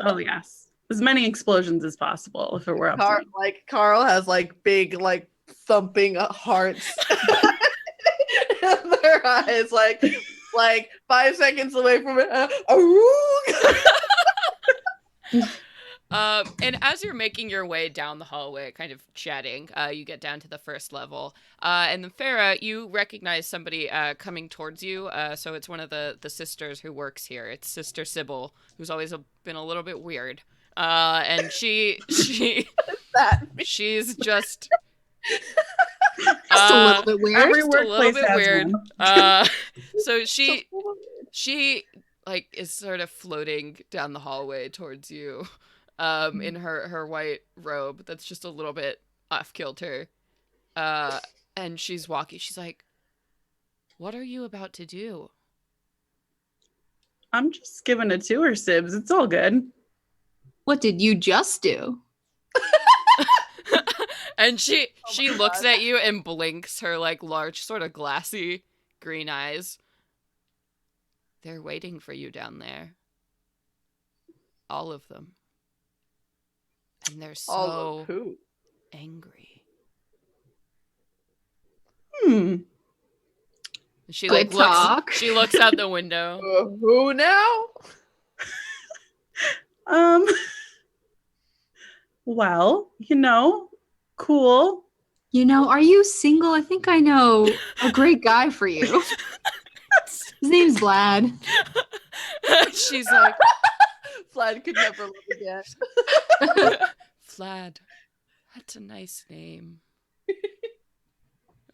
Oh, yes. As many explosions as possible if it were up to me. Like Carl has like big like thumping hearts in their eyes, like 5 seconds away from it. And as you're making your way down the hallway, kind of chatting, you get down to the first level. And then Farah, you recognize somebody coming towards you. So it's one of the sisters who works here. It's Sister Sybil, who's always been a little bit weird. And she's just Just a little bit weird. Every just a little workplace bit has weird. one. So she like is sort of floating down the hallway towards you, in her white robe that's just a little bit off kilter, and she's walking. She's like, "What are you about to do?" I'm just giving a tour, Sibs. It's all good. What did you just do? And she my looks God. at you and blinks her like large, sort of glassy green eyes. They're waiting for you down there. All of them. And they're All of so who? angry. Hmm. She Good like looks. talk. She looks out the window. Who now? Well, cool. You know, are you single? I think I know a great guy for you. His name's Vlad. She's like, Vlad could never live again. Vlad, that's a nice name.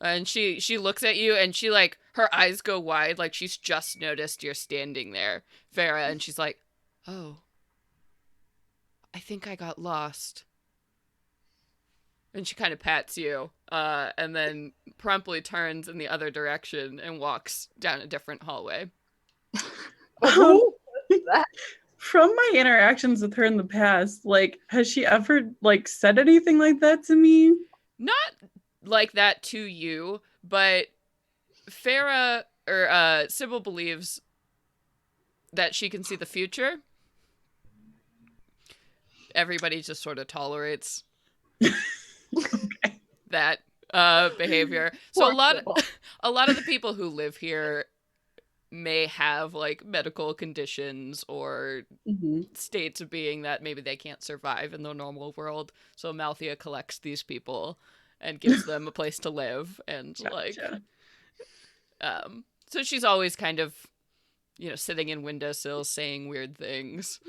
And she looks at you and she like, her eyes go wide like she's just noticed you're standing there, Farah, and she's like, oh, I think I got lost. And she kind of pats you, and then promptly turns in the other direction and walks down a different hallway. Who? That? From my interactions with her in the past, like, has she ever like said anything like that to me? Not like that to you, but Farah or Sybil believes that she can see the future. Everybody just sort of tolerates that behavior. So a lot of the people who live here may have like medical conditions or states of being that maybe they can't survive in the normal world. So Amalthea collects these people and gives them a place to live, and Gotcha. so she's always kind of, sitting in windowsills saying weird things.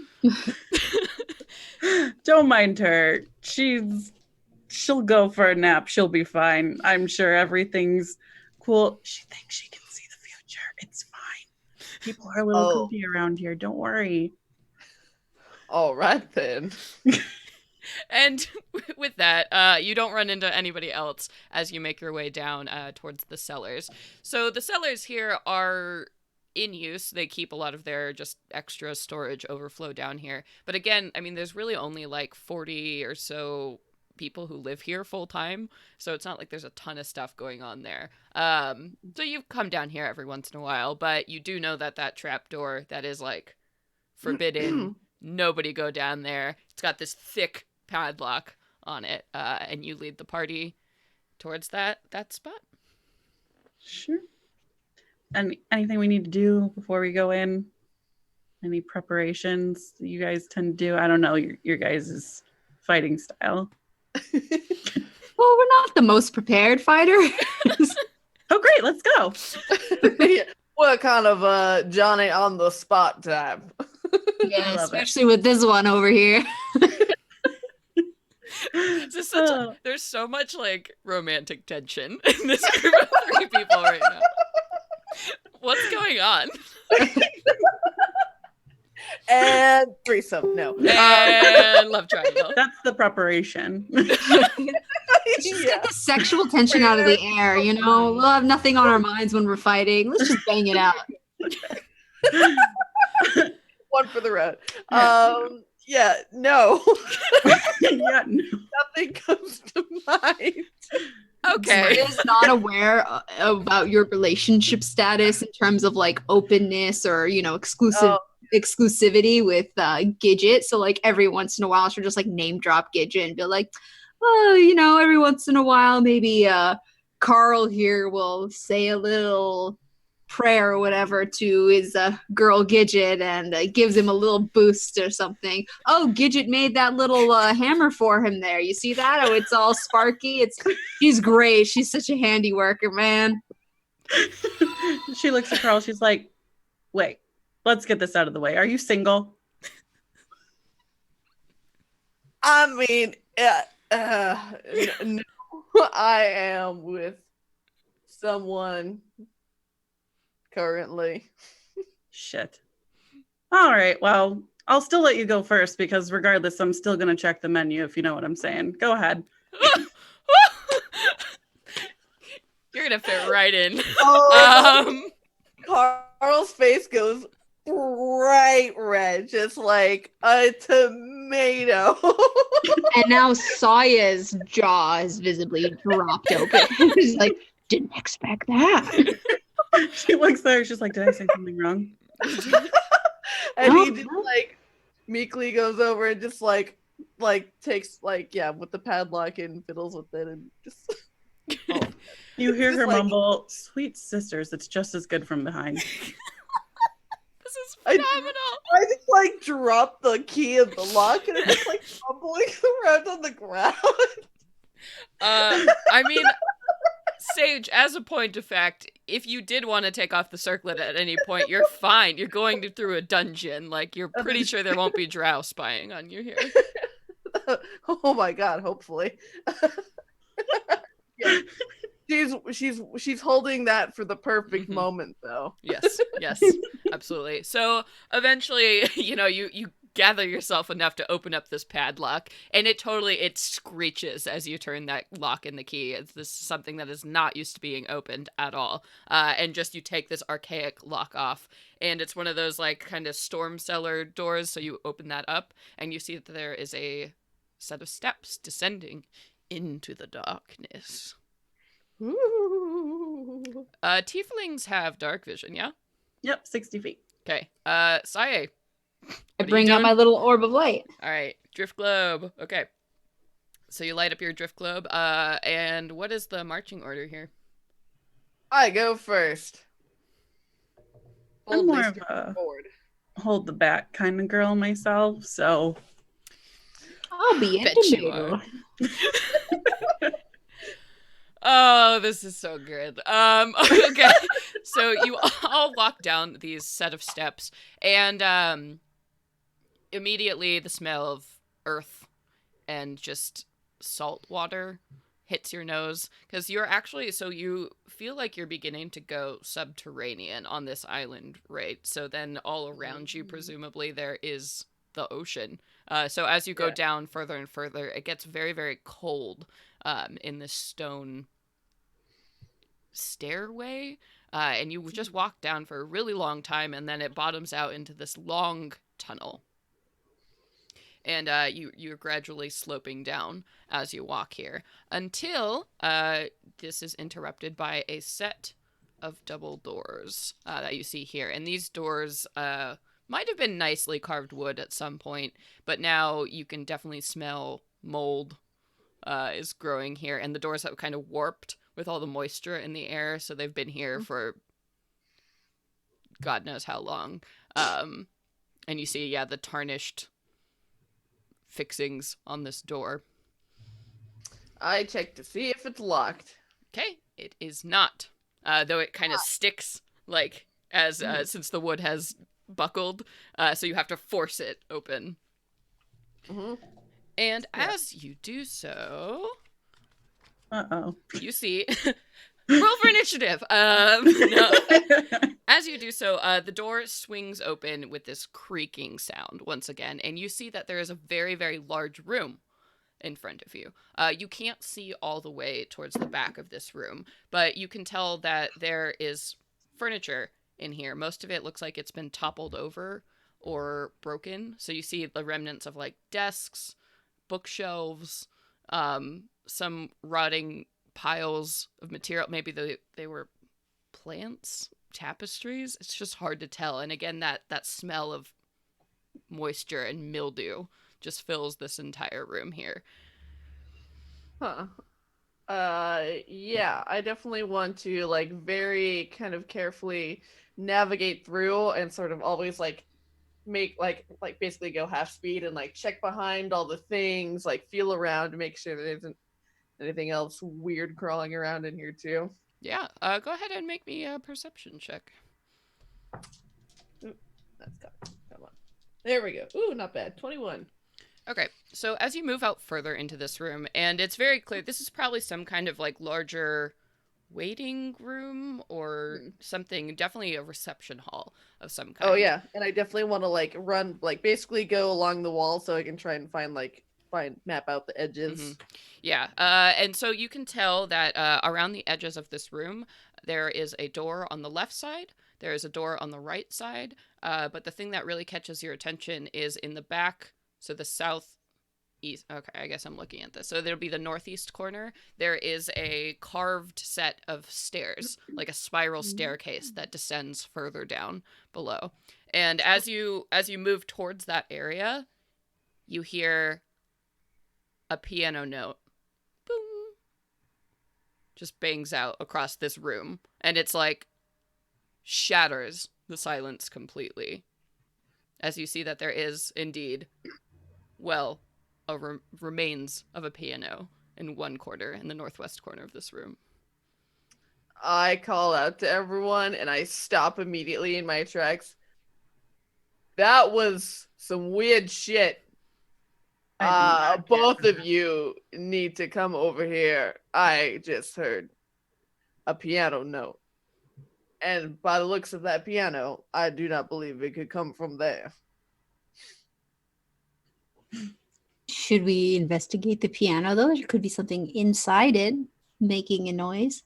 Don't mind her. She'll go for a nap. She'll be fine. I'm sure everything's cool. She thinks she can see the future. It's fine. People are a little goofy around here. Don't worry. All right then. And with that, you don't run into anybody else as you make your way down towards the cellars. So the cellars here are in use. They keep a lot of their just extra storage overflow down here. But again, I mean, there's really only like 40 or so people who live here full time. So it's not like there's a ton of stuff going on there. So you come down here every once in a while, but you do know that trapdoor that is like forbidden. Nobody go down there. It's got this thick padlock on it, and you lead the party towards that spot. Sure. And anything we need to do before we go in? Any preparations that you guys tend to do? I don't know your guys' fighting style. Well, we're not the most prepared fighters. Oh, great. Let's go. What kind of Johnny on the spot type? Yeah, love it. especially with this one over here. There's so much like romantic tension in this group of three people right now. What's going on? And threesome. No. And love triangle. That's the preparation. Just get the sexual tension out of the air, We'll have nothing on our minds when we're fighting. Let's just bang it out. One for the road. Yeah, no. Yeah, no. Nothing comes to mind. Okay. Is not aware about your relationship status in terms of like openness or exclusivity with Gidget. So like every once in a while she'll just like name drop Gidget and be like, oh, every once in a while maybe Carl here will say a little prayer or whatever to his girl Gidget and gives him a little boost or something. Oh, Gidget made that little hammer for him there. You see that? Oh, it's all sparky. She's great. She's such a handy worker, man. She looks at Carl. She's like, wait, let's get this out of the way. Are you single? I mean, no, I am with someone currently. Shit. All right. Well, I'll still let you go first because regardless, I'm still going to check the menu if you know what I'm saying. Go ahead. You're gonna fit right in. Carl's face goes bright red, just like a tomato. And now Saya's jaw is visibly dropped open. She's like, didn't expect that. She looks there. She's like, did I say something wrong? And he just like meekly goes over and just like takes with the padlock and fiddles with it and just. Oh. You hear her mumble, "Sweet sisters, it's just as good from behind." This is phenomenal. I just like dropped the key of the lock and it's just like fumbling around on the ground. I mean, Sage, as a point of fact, if you did want to take off the circlet at any point, you're fine. You're going through a dungeon. Like, you're pretty sure there won't be drow spying on you here. Oh my god, hopefully. Yeah. She's holding that for the perfect moment, though. Yes, absolutely. So eventually, you gather yourself enough to open up this padlock, and it screeches as you turn that lock in the key. This is something that is not used to being opened at all. And just you take this archaic lock off, and it's one of those like kind of storm cellar doors. So you open that up, and you see that there is a set of steps descending into the darkness. Ooh. Tieflings have dark vision, yeah? Yep, 60 feet. Okay. Saye. I bring out my little orb of light. All right. Drift globe. Okay. So you light up your drift globe. And what is the marching order here? I go first. I'm more of a hold the back kind of girl myself, so I'll be Bet you are. Oh, this is so good. Okay. So you all walk down these set of steps, and immediately the smell of earth and just salt water hits your nose, because you feel like you're beginning to go subterranean on this island, right? So then all around you, presumably, there is the ocean. So as you go down further and further, it gets very, very cold in this stone stairway, and you just walk down for a really long time, and then it bottoms out into this long tunnel. And you're gradually sloping down as you walk here until this is interrupted by a set of double doors that you see here. And these doors might have been nicely carved wood at some point, but now you can definitely smell mold is growing here. And the doors have kind of warped with all the moisture in the air, so they've been here for God knows how long. And you see, the tarnished fixings on this door. I check to see if it's locked. Okay, it is not. Though it kind of sticks, like, as since the wood has buckled, so you have to force it open. Mm-hmm. And as you do so, you see, roll for initiative. No. As you do so, the door swings open with this creaking sound once again, and you see that there is a very, very large room in front of you. You can't see all the way towards the back of this room, but you can tell that there is furniture in here. Most of it looks like it's been toppled over or broken. So you see the remnants of like desks, bookshelves, some rotting piles of material. Maybe they were plants, tapestries. It's just hard to tell. And again, that smell of moisture and mildew just fills this entire room here. Huh. Yeah, I definitely want to like very kind of carefully navigate through and sort of always like make like basically go half speed and like check behind all the things, like feel around to make sure there isn't anything else weird crawling around in here too. Yeah, go ahead and make me a perception check. Ooh, that's got come on. There we go. Ooh, not bad. 21. Okay, so as you move out further into this room, and it's very clear this is probably some kind of like larger waiting room or something, definitely a reception hall of some kind. Oh yeah, and I definitely want to like run, like basically go along the wall so I can try and map out the edges. Yeah, and so you can tell that around the edges of this room, there is a door on the left side, there is a door on the right side, but the thing that really catches your attention is in the back, so the southeast. Okay, I guess I'm looking at this. So there'll be the northeast corner. There is a carved set of stairs, like a spiral staircase that descends further down below. And as you move towards that area, you hear a piano note. Boom. Just bangs out across this room. And it's like shatters the silence completely. As you see that there is indeed, well, remains of a piano in one corner, in the northwest corner of this room. I call out to everyone and I stop immediately in my tracks. That was some weird shit. Both of you need to come over here. I just heard a piano note. And by the looks of that piano, I do not believe it could come from there. Should we investigate the piano, though? There could be something inside it making a noise.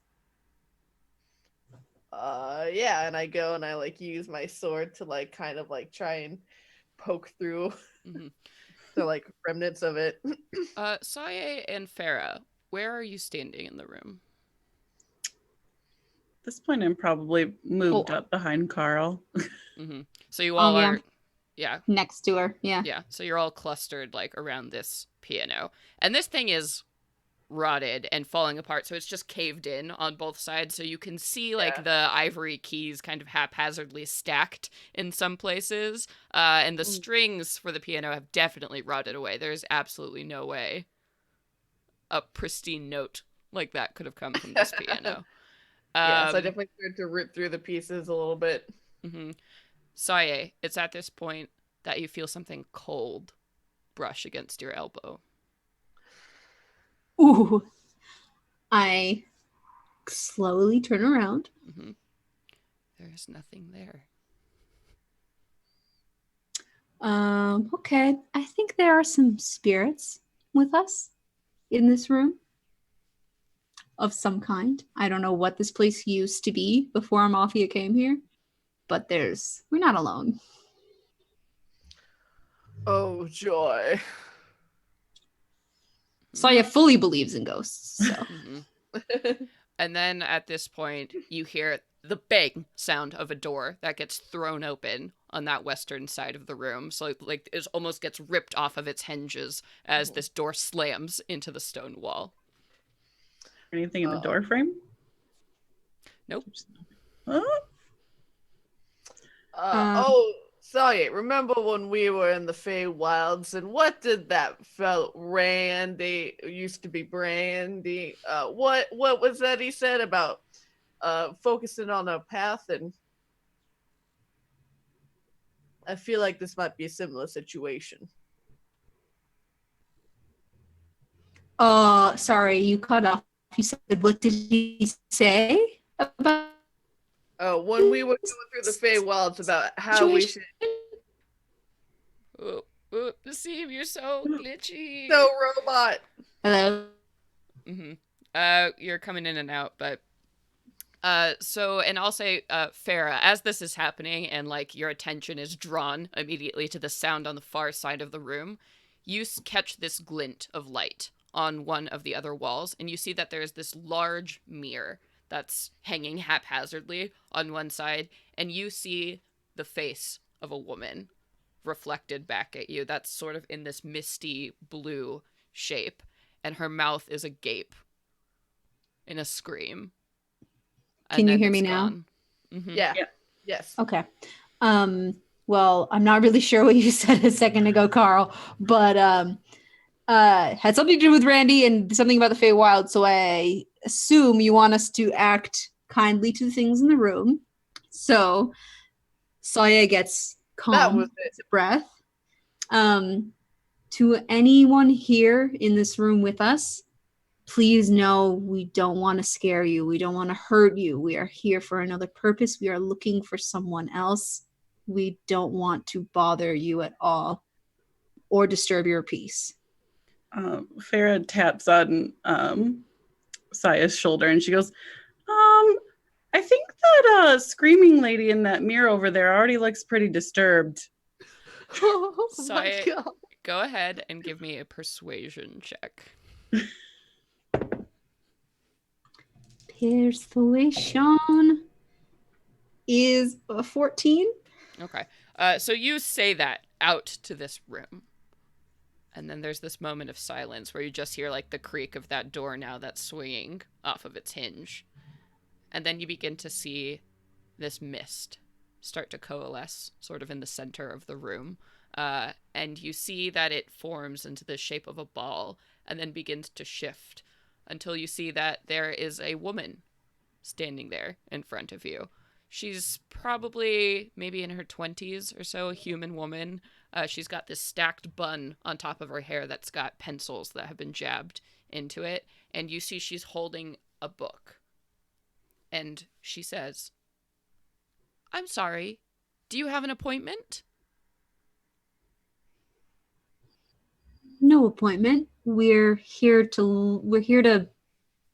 Yeah, and I go and I like use my sword to like kind of like try and poke through the like remnants of it. Saye and Farah, where are you standing in the room? At this point, I'm probably moved up behind Carl. So you all are, next to her. Yeah, so you're all clustered like around this piano. And this thing is rotted and falling apart, so it's just caved in on both sides, so you can see like the ivory keys kind of haphazardly stacked in some places, and the strings for the piano have definitely rotted away. There's absolutely no way a pristine note like that could have come from this piano. So I definitely started to rip through the pieces a little bit. Saye, it's at this point that you feel something cold brush against your elbow. Ooh. I slowly turn around. There's nothing there. Okay. I think there are some spirits with us in this room of some kind. I don't know what this place used to be before Amalthea came here, but we're not alone. Oh, joy. Saya fully believes in ghosts. So. And then at this point, you hear the bang sound of a door that gets thrown open on that western side of the room. So like it almost gets ripped off of its hinges as this door slams into the stone wall. Anything in the door frame? Nope. Sorry, remember when we were in the Fey Wilds and what did that fellow Randy, used to be Brandy, what was that he said about focusing on a path? And I feel like this might be a similar situation. Sorry, you cut off. You said, what did he say about? When we were going through the Fey Wilds about how we should. Steve, you're so glitchy. So robot. Hello. You're coming in and out, but so, and I'll say, Farah, as this is happening and like your attention is drawn immediately to the sound on the far side of the room, you catch this glint of light on one of the other walls, and you see that there's this large mirror that's hanging haphazardly on one side, and you see the face of a woman reflected back at you that's sort of in this misty blue shape, and her mouth is agape in a scream. Can you hear me now? Mm-hmm. Yeah. Yeah. Yes. Okay. Well, I'm not really sure what you said a second ago, Carl, but had something to do with Randy and something about the Feywild, so I assume you want us to act kindly to the things in the room. So Saya gets That calm, was it. takes a breath. To anyone here in this room with us, please know we don't want to scare you. We don't want to hurt you. We are here for another purpose. We are looking for someone else. We don't want to bother you at all or disturb your peace. Farah taps on Saya's shoulder and she goes, I think that screaming lady in that mirror over there already looks pretty disturbed. Oh Saya, my god. go ahead and give me a persuasion check. Persuasion is a 14. Okay. So you say that out to this room. And then there's this moment of silence where you just hear like the creak of that door now that's swinging off of its hinge. And then you begin to see this mist start to coalesce sort of in the center of the room. And you see that it forms into the shape of a ball and then begins to shift until you see that there is a woman standing there in front of you. She's probably maybe in her 20s or so, a human woman. She's got this stacked bun on top of her hair that's got pencils that have been jabbed into it. And you see she's holding a book. And she says, "I'm sorry, do you have an appointment?" No appointment. We're here to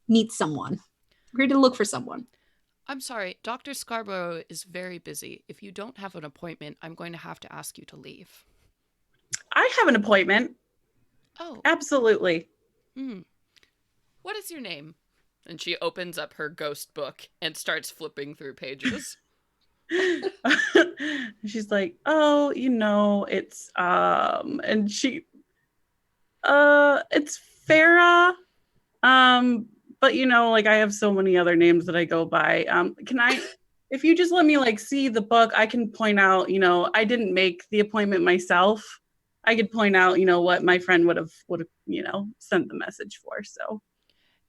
meet someone. We're here to look for someone. "I'm sorry, Dr. Scarborough is very busy. If you don't have an appointment, I'm going to have to ask you to leave." I have an appointment. "Oh, Absolutely. what is your name?" And she opens up her ghost book and starts flipping through pages. She's like, oh, it's and she it's Farah. But like I have so many other names that I go by. Can I, if you just let me like see the book, I can point out, I didn't make the appointment myself. I could point out, what my friend would have, sent the message for. So.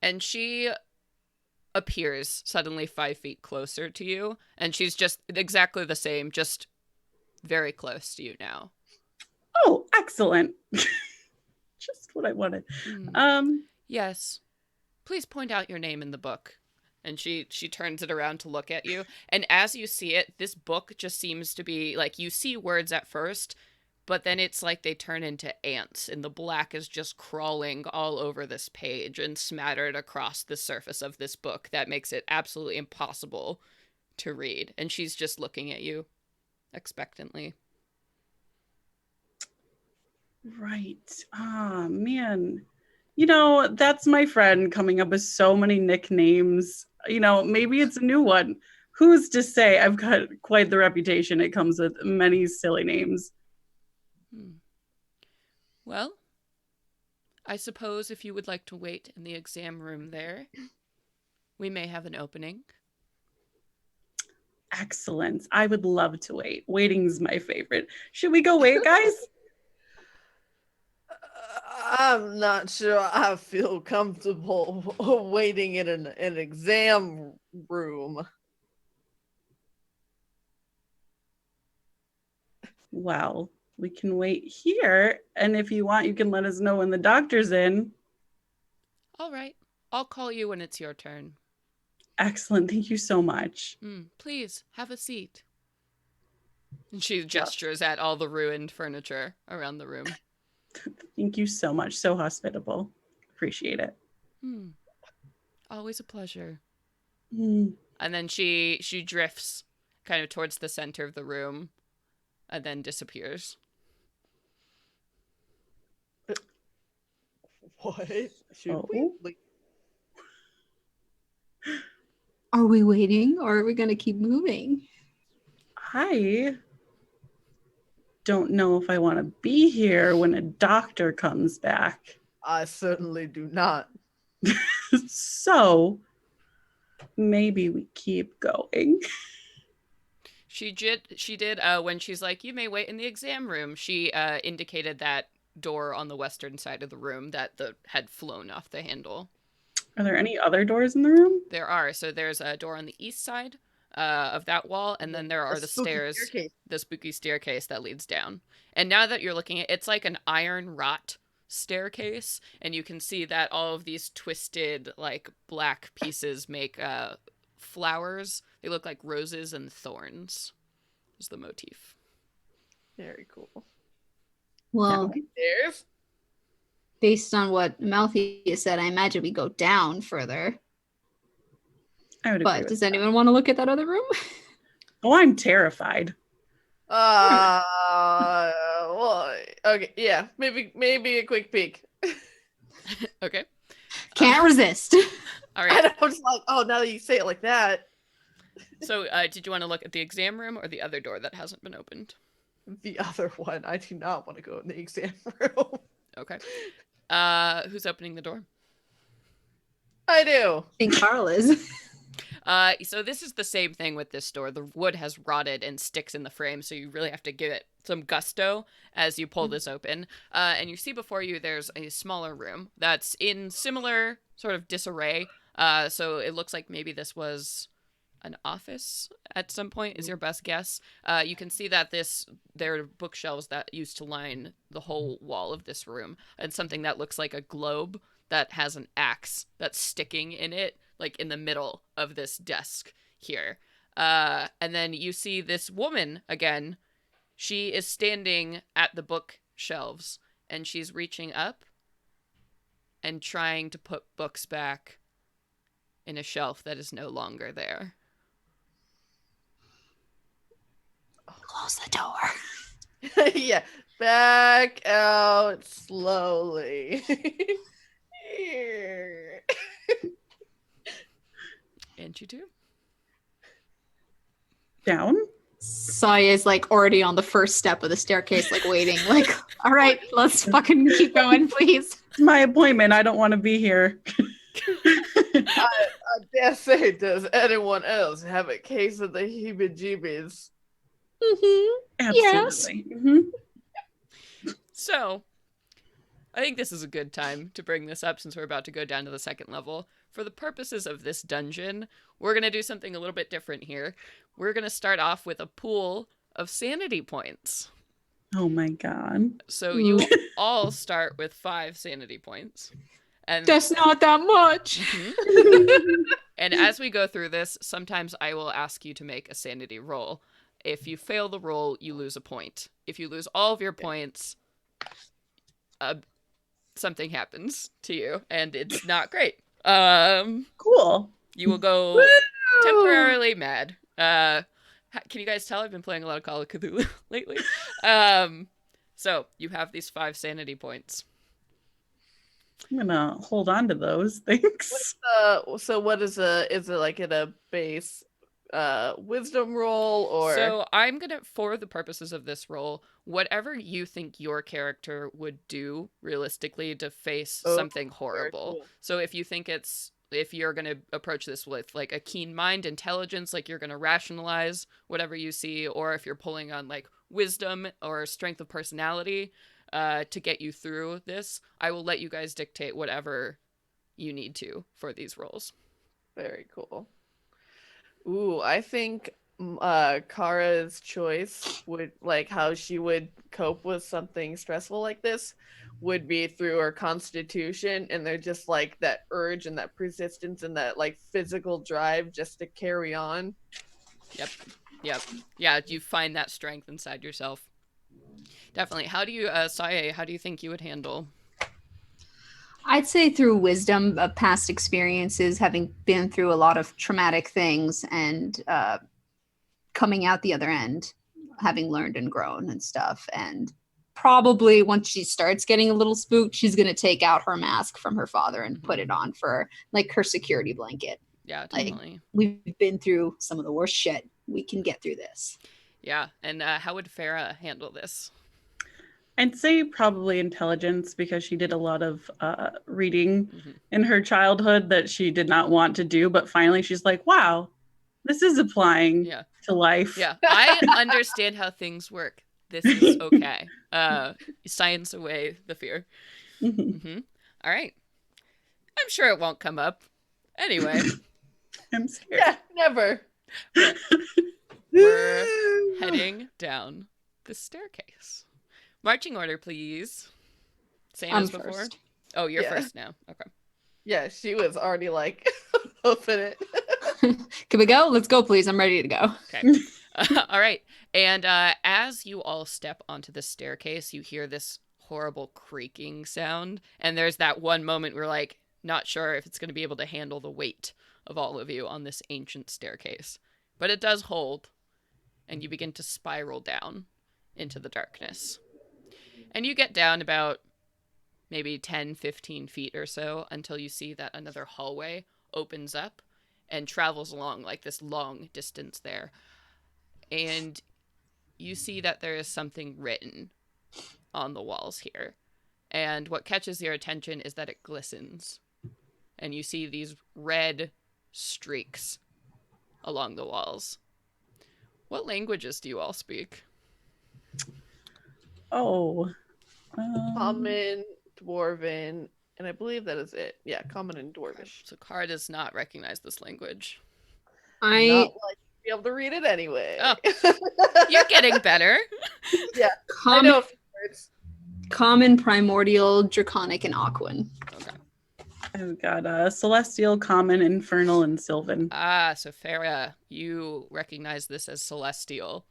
And she appears suddenly 5 feet closer to you, and she's just exactly the same, just very close to you now. Oh, excellent. Just what I wanted. Yes. Please point out your name in the book. And she turns it around to look at you. And as you see it, this book just seems to be like, you see words at first, but then it's like they turn into ants, and the black is just crawling all over this page and smattered across the surface of this book that makes it absolutely impossible to read. And she's just looking at you expectantly. Right. Ah, man. That's my friend coming up with so many nicknames. Maybe it's a new one. Who's to say? I've got quite the reputation. It comes with many silly names. Well, I suppose if you would like to wait in the exam room there, we may have an opening. Excellent. I would love to wait. Waiting's my favorite. Should we go wait, guys? I'm not sure I feel comfortable waiting in an exam room. Well, we can wait here, and if you want, you can let us know when the doctor's in. All right. I'll call you when it's your turn. Excellent. Thank you so much. Please, have a seat. And she gestures at all the ruined furniture around the room. Thank you so much. So hospitable. Appreciate it. Always a pleasure. Mm. And then she drifts kind of towards the center of the room and then disappears. What? Should we? Are we waiting or are we going to keep moving? I don't know if I want to be here when a doctor comes back. I certainly do not. So, maybe we keep going. She did when she's like, you may wait in the exam room. She indicated that door on the western side of the room that had flown off the handle. Are there any other doors in the room? There are. So there's a door on the east side of that wall, and then there are the stairs, the spooky staircase that leads down. And now that you're looking at it, it's like an iron wrought staircase, and you can see that all of these twisted, like, black pieces make flowers. They look like roses and thorns is the motif. Very cool. Well, Stairs. Based on what Amalthea said, I imagine we go down further. I would agree. But does anyone want to look at that other room? Oh, I'm terrified. Well, okay, yeah, maybe a quick peek. Okay. Can't resist. All right. I was like, oh, now that you say it like that. So, did you want to look at the exam room or the other door that hasn't been opened? The other one, I do not want to go in the exam room. Okay. Who's opening the door? I do. I think Carl is. So this is the same thing with this door. The wood has rotted and sticks in the frame, so you really have to give it some gusto as you pull this open. And you see before you there's a smaller room that's in similar sort of disarray. So it looks like maybe this was an office at some point, is your best guess. You can see that there are bookshelves that used to line the whole wall of this room, and something that looks like a globe that has an axe that's sticking in it, like in the middle of this desk here. And then you see this woman again. She is standing at the bookshelves, and she's reaching up and trying to put books back in a shelf that is no longer there. Close the door. Yeah, back out slowly. Here. And you too. Down? Saya is like already on the first step of the staircase, like waiting, like, all right, let's fucking keep going, please. It's my appointment. I don't want to be here. I dare say, does anyone else have a case of the heebie-jeebies? Mm-hmm. Yes. Absolutely. Mm-hmm. So, I think this is a good time to bring this up since we're about to go down to the second level. For the purposes of this dungeon, we're going to do something a little bit different here. We're going to start off with a pool of sanity points. Oh my god. So you all start with 5 sanity points. And That's not that much. Mhm. And as we go through this, sometimes I will ask you to make a sanity roll. If you fail the roll, you lose a point. If you lose all of your points, something happens to you, and it's not great. Cool. You will go temporarily mad. Can you guys tell I've been playing a lot of Call of Cthulhu lately? So you have these 5 sanity points. I'm gonna hold on to those. Thanks. So what is it like in a base wisdom roll or? So I'm gonna, for the purposes of this roll, whatever you think your character would do realistically to face something horrible. Cool. So if you think if you're gonna approach this with like a keen mind, intelligence, like you're gonna rationalize whatever you see, or if you're pulling on like wisdom or strength of personality to get you through this, I will let you guys dictate whatever you need to for these rolls. Very cool. Ooh, I think Kara's choice would, like, how she would cope with something stressful like this would be through her constitution, and they're just like that urge and that persistence and that like physical drive just to carry on. Yep. Yeah, you find that strength inside yourself. Definitely. How do you, Saye, how do you think you would handle? I'd say through wisdom of past experiences, having been through a lot of traumatic things and coming out the other end, having learned and grown and stuff. And probably once she starts getting a little spooked, she's going to take out her mask from her father and put it on for like her security blanket. Yeah, definitely. Like, we've been through some of the worst shit. We can get through this. Yeah. And how would Farah handle this? I'd say probably intelligence because she did a lot of reading Mhm. in her childhood that she did not want to do. But finally, she's like, wow, this is applying Yeah. to life. Yeah. I understand how things work. This is okay. Science away the fear. Mhm. All right. I'm sure it won't come up. Anyway, I'm scared. Yeah, never. we're heading down the staircase. Marching order, please. Same I'm as before. first. Oh, you're Yeah. first now. Okay. Yeah, she was already like open it. Can we go? Let's go, please. I'm ready to go. Okay. All right. And as you all step onto the staircase, you hear this horrible creaking sound. And there's that one moment where, like, not sure if it's going to be able to handle the weight of all of you on this ancient staircase. But it does hold. And you begin to spiral down into the darkness. And you get down about maybe 10, 15 feet or so until you see that another hallway opens up and travels along like this long distance there. And you see that there is something written on the walls here. And what catches your attention is that it glistens. And you see these red streaks along the walls. What languages do you all speak? Oh. Common, Dwarven, and I believe that is it. Yeah, Common and Dwarvish. So Car does not recognize this language. Not I like to be able to read it anyway. Oh. You're getting better. I common, know a few words. common, primordial, draconic, and aquan. Okay. I've got Celestial, Common, Infernal, and Sylvan. Ah, so Farah, you recognize this as Celestial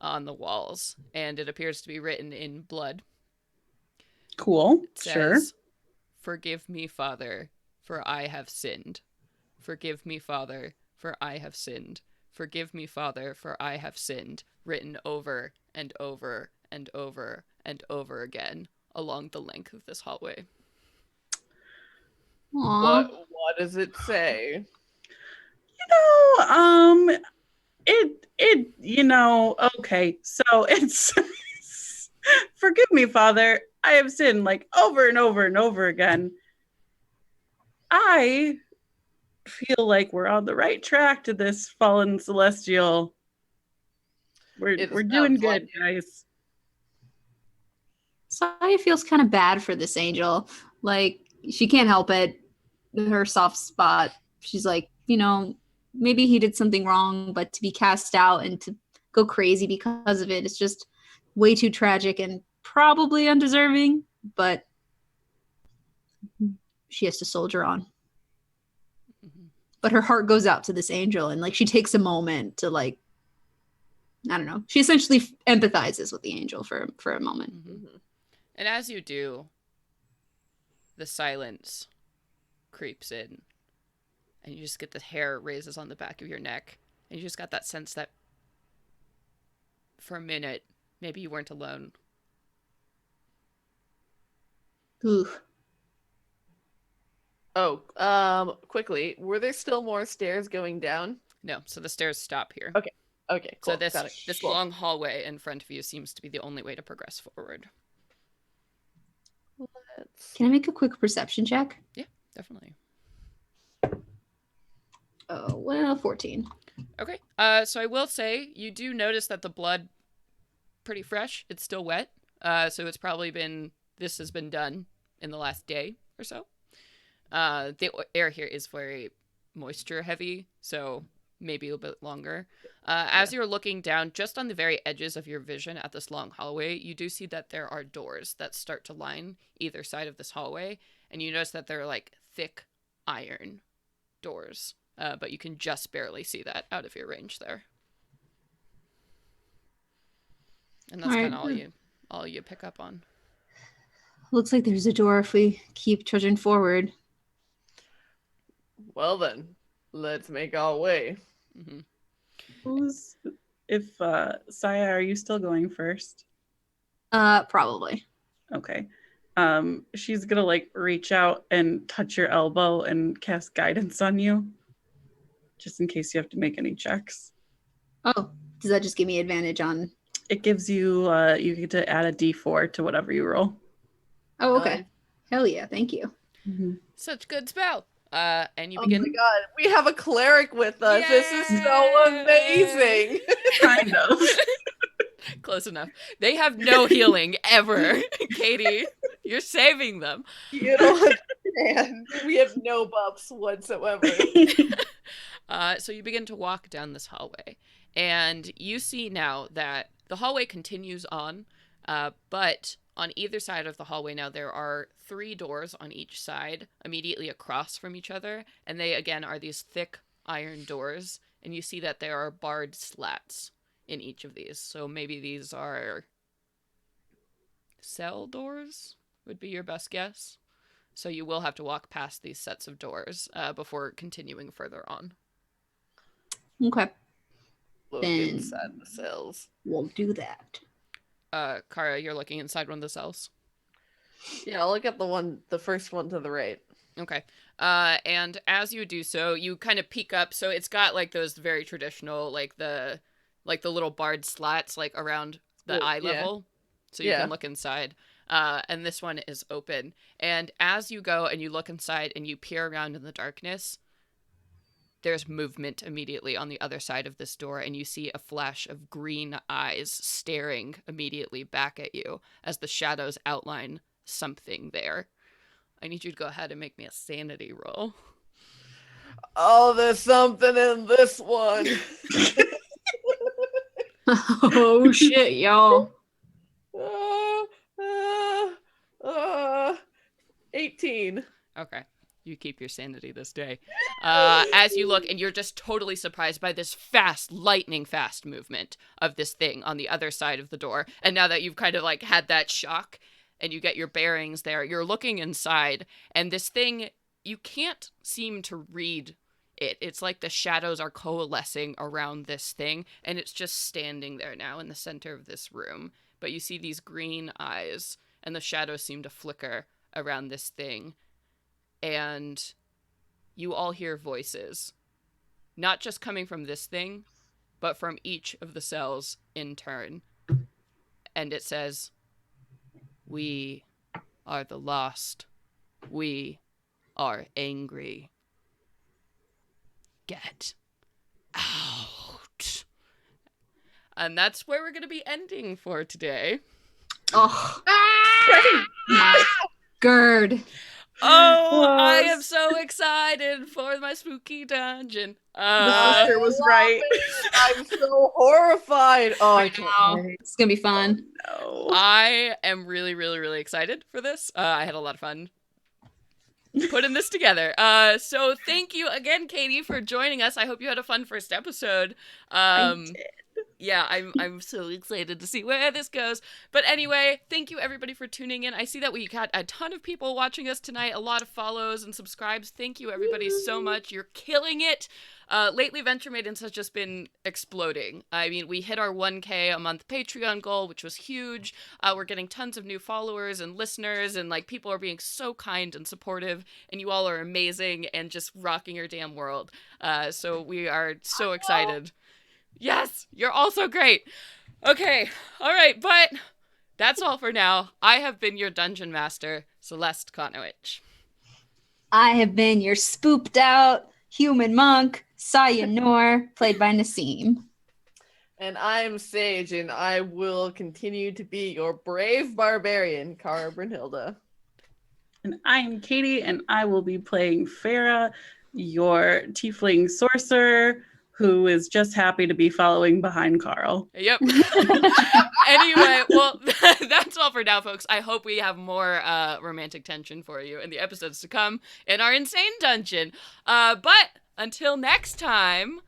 on the walls, and it appears to be written in blood. Cool. It Sure. says, "Forgive me, Father, for I have sinned. Forgive me, Father, for I have sinned. Forgive me, Father, for I have sinned." Written over and over and over and over again along the length of this hallway. Aw. What does it say? Okay, so it's forgive me, Father, I have sinned, like over and over and over again. I feel like we're on the right track to this fallen celestial. We're doing sounds good, like guys. Saya feels kind of bad for this angel. Like, she can't help it. Her soft spot. She's like, maybe he did something wrong, but to be cast out and to go crazy because of it, it's just way too tragic and probably undeserving, but she has to soldier on. Mhm. But her heart goes out to this angel, and like she takes a moment to like, I don't know. She essentially empathizes with the angel for a moment. Mhm. And as you do, the silence creeps in, and you just get the hair raises on the back of your neck, and you just got that sense that for a minute, maybe you weren't alone. Ooh. Oh, quickly. Were there still more stairs going down? No, so the stairs stop here. Okay. Okay, cool. So this Got it. this Cool. long hallway in front of you seems to be the only way to progress forward. Can I make a quick perception check? Definitely. Oh, well, 14. Okay. So I will say you do notice that the blood pretty fresh. It's still wet. So it's probably this has been done in the last day or so. The air here is very moisture heavy, so maybe a bit longer. As you're looking down, just on the very edges of your vision at this long hallway, you do see that there are doors that start to line either side of this hallway, and you notice that they're like thick iron doors, but you can just barely see that out of your range there. And that's kind of all you pick up on. Looks like there's a door if we keep trudging forward. Well then, let's make our way. Mm-hmm. Saya, are you still going first? Probably. Okay. She's gonna like reach out and touch your elbow and cast guidance on you, just in case you have to make any checks. Oh, does that just give me advantage on? It gives you you get to add a D4 to whatever you roll. Oh, okay. Hell yeah, thank you. Mm-hmm. Such good spell. And you Oh begin. my god, we have a cleric with us. This is so amazing. Kind of. Close enough. They have no healing ever. Katie, you're saving them. You don't understand. We have no buffs whatsoever. So you begin to walk down this hallway, and you see now that the hallway continues on, but on either side of the hallway now there are 3 doors on each side, immediately across from each other, and they again are these thick iron doors, and you see that there are barred slats in each of these. So maybe these are cell doors, would be your best guess. So you will have to walk past these sets of doors before continuing further on. Okay, Look Then- inside the cells. we'll do that. Kara, you're looking inside one of the cells. Yeah, I'll look at the first one to the right. Okay. And as you do so, you kind of peek up. So it's got like those very traditional, like the little barred slats like around the eye Yeah. level. So you Yeah. can look inside. And this one is open. And as you go and you look inside and you peer around in the darkness, there's movement immediately on the other side of this door, and you see a flash of green eyes staring immediately back at you as the shadows outline something there. I need you to go ahead and make me a sanity roll. Oh, there's something in this one. Oh shit, y'all. 18. Okay. You keep your sanity this day. As you look, and you're just totally surprised by this fast, lightning fast movement of this thing on the other side of the door. And now that you've kind of like had that shock and you get your bearings there, you're looking inside, and this thing, you can't seem to read it. It's like the shadows are coalescing around this thing, and it's just standing there now in the center of this room. But you see these green eyes, and the shadows seem to flicker around this thing. And you all hear voices, not just coming from this thing, but from each of the cells in turn. And it says, "We are the lost. We are angry. Get out." And that's where we're going to be ending for today. Oh, my gird. Oh, I am so excited for my spooky dungeon. The sister was right. I'm so horrified. Oh, I can't Wow. wait. It's gonna be fun. No. I am really, really, really excited for this. I had a lot of fun putting this together. So thank you again, Katie, for joining us. I hope you had a fun first episode. I did. Yeah, I'm so excited to see where this goes. But anyway, thank you everybody for tuning in. I see that we got a ton of people watching us tonight, a lot of follows and subscribes. Thank you everybody so much. You're killing it. Lately, Venture Maidens has just been exploding. I mean, we hit our 1K a month Patreon goal, which was huge. We're getting tons of new followers and listeners, and like people are being so kind and supportive, and you all are amazing and just rocking your damn world. So we are so excited. Yes, you're all so great. Okay, all right, but that's all for now. I have been your Dungeon Master, Celeste Konowich. I have been your spooked out human monk, Sayanor, played by Nassim. And I'm Sage, and I will continue to be your brave barbarian, Cara Brunhilde. And I'm Katie, and I will be playing Farah, your tiefling sorcerer, who is just happy to be following behind Carl. Yep. Anyway, well, that's all for now, folks. I hope we have more romantic tension for you in the episodes to come in our insane dungeon. But until next time,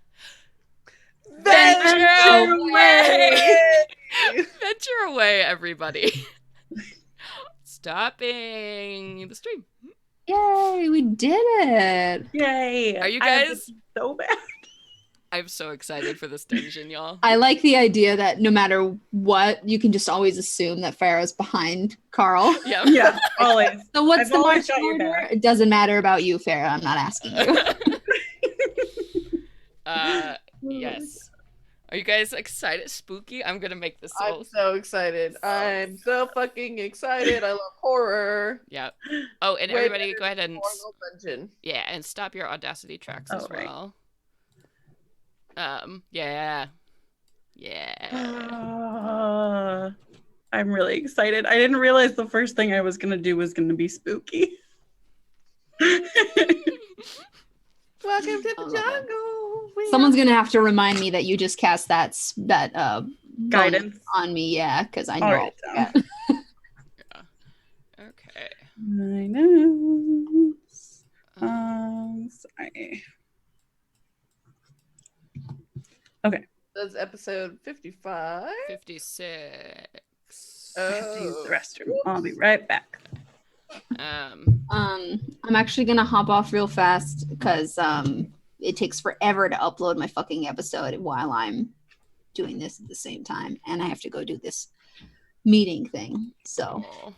venture away! Venture away, everybody. Stopping the stream. Yay, we did it. Yay! Are you I have guys- been so bad. I'm so excited for this dungeon, y'all. I like the idea that no matter what, you can just always assume that Pharaoh's behind Carl. Yeah. Yeah, always. So what's I've the always marching got your order? back. It doesn't matter about you, Farah. I'm not asking you. Yes. Are you guys excited? Spooky? I'm gonna make this I'm so excited. I'm so fucking excited. I love horror. Yeah. Oh, and Way everybody better go ahead than and Portal Dungeon. yeah, and stop your Audacity tracks as right. well. Yeah. I'm really excited. I didn't realize the first thing I was gonna do was gonna be spooky. Welcome to the jungle. Someone's gonna have to remind me that you just cast that Guidance on me, yeah, because I know. All right, Yeah. Okay. I know. Sorry. Okay. That's episode 55. 56. I have to use the restroom. I'll be right back. I'm actually gonna hop off real fast because it takes forever to upload my fucking episode while I'm doing this at the same time, and I have to go do this meeting thing. So. Oh.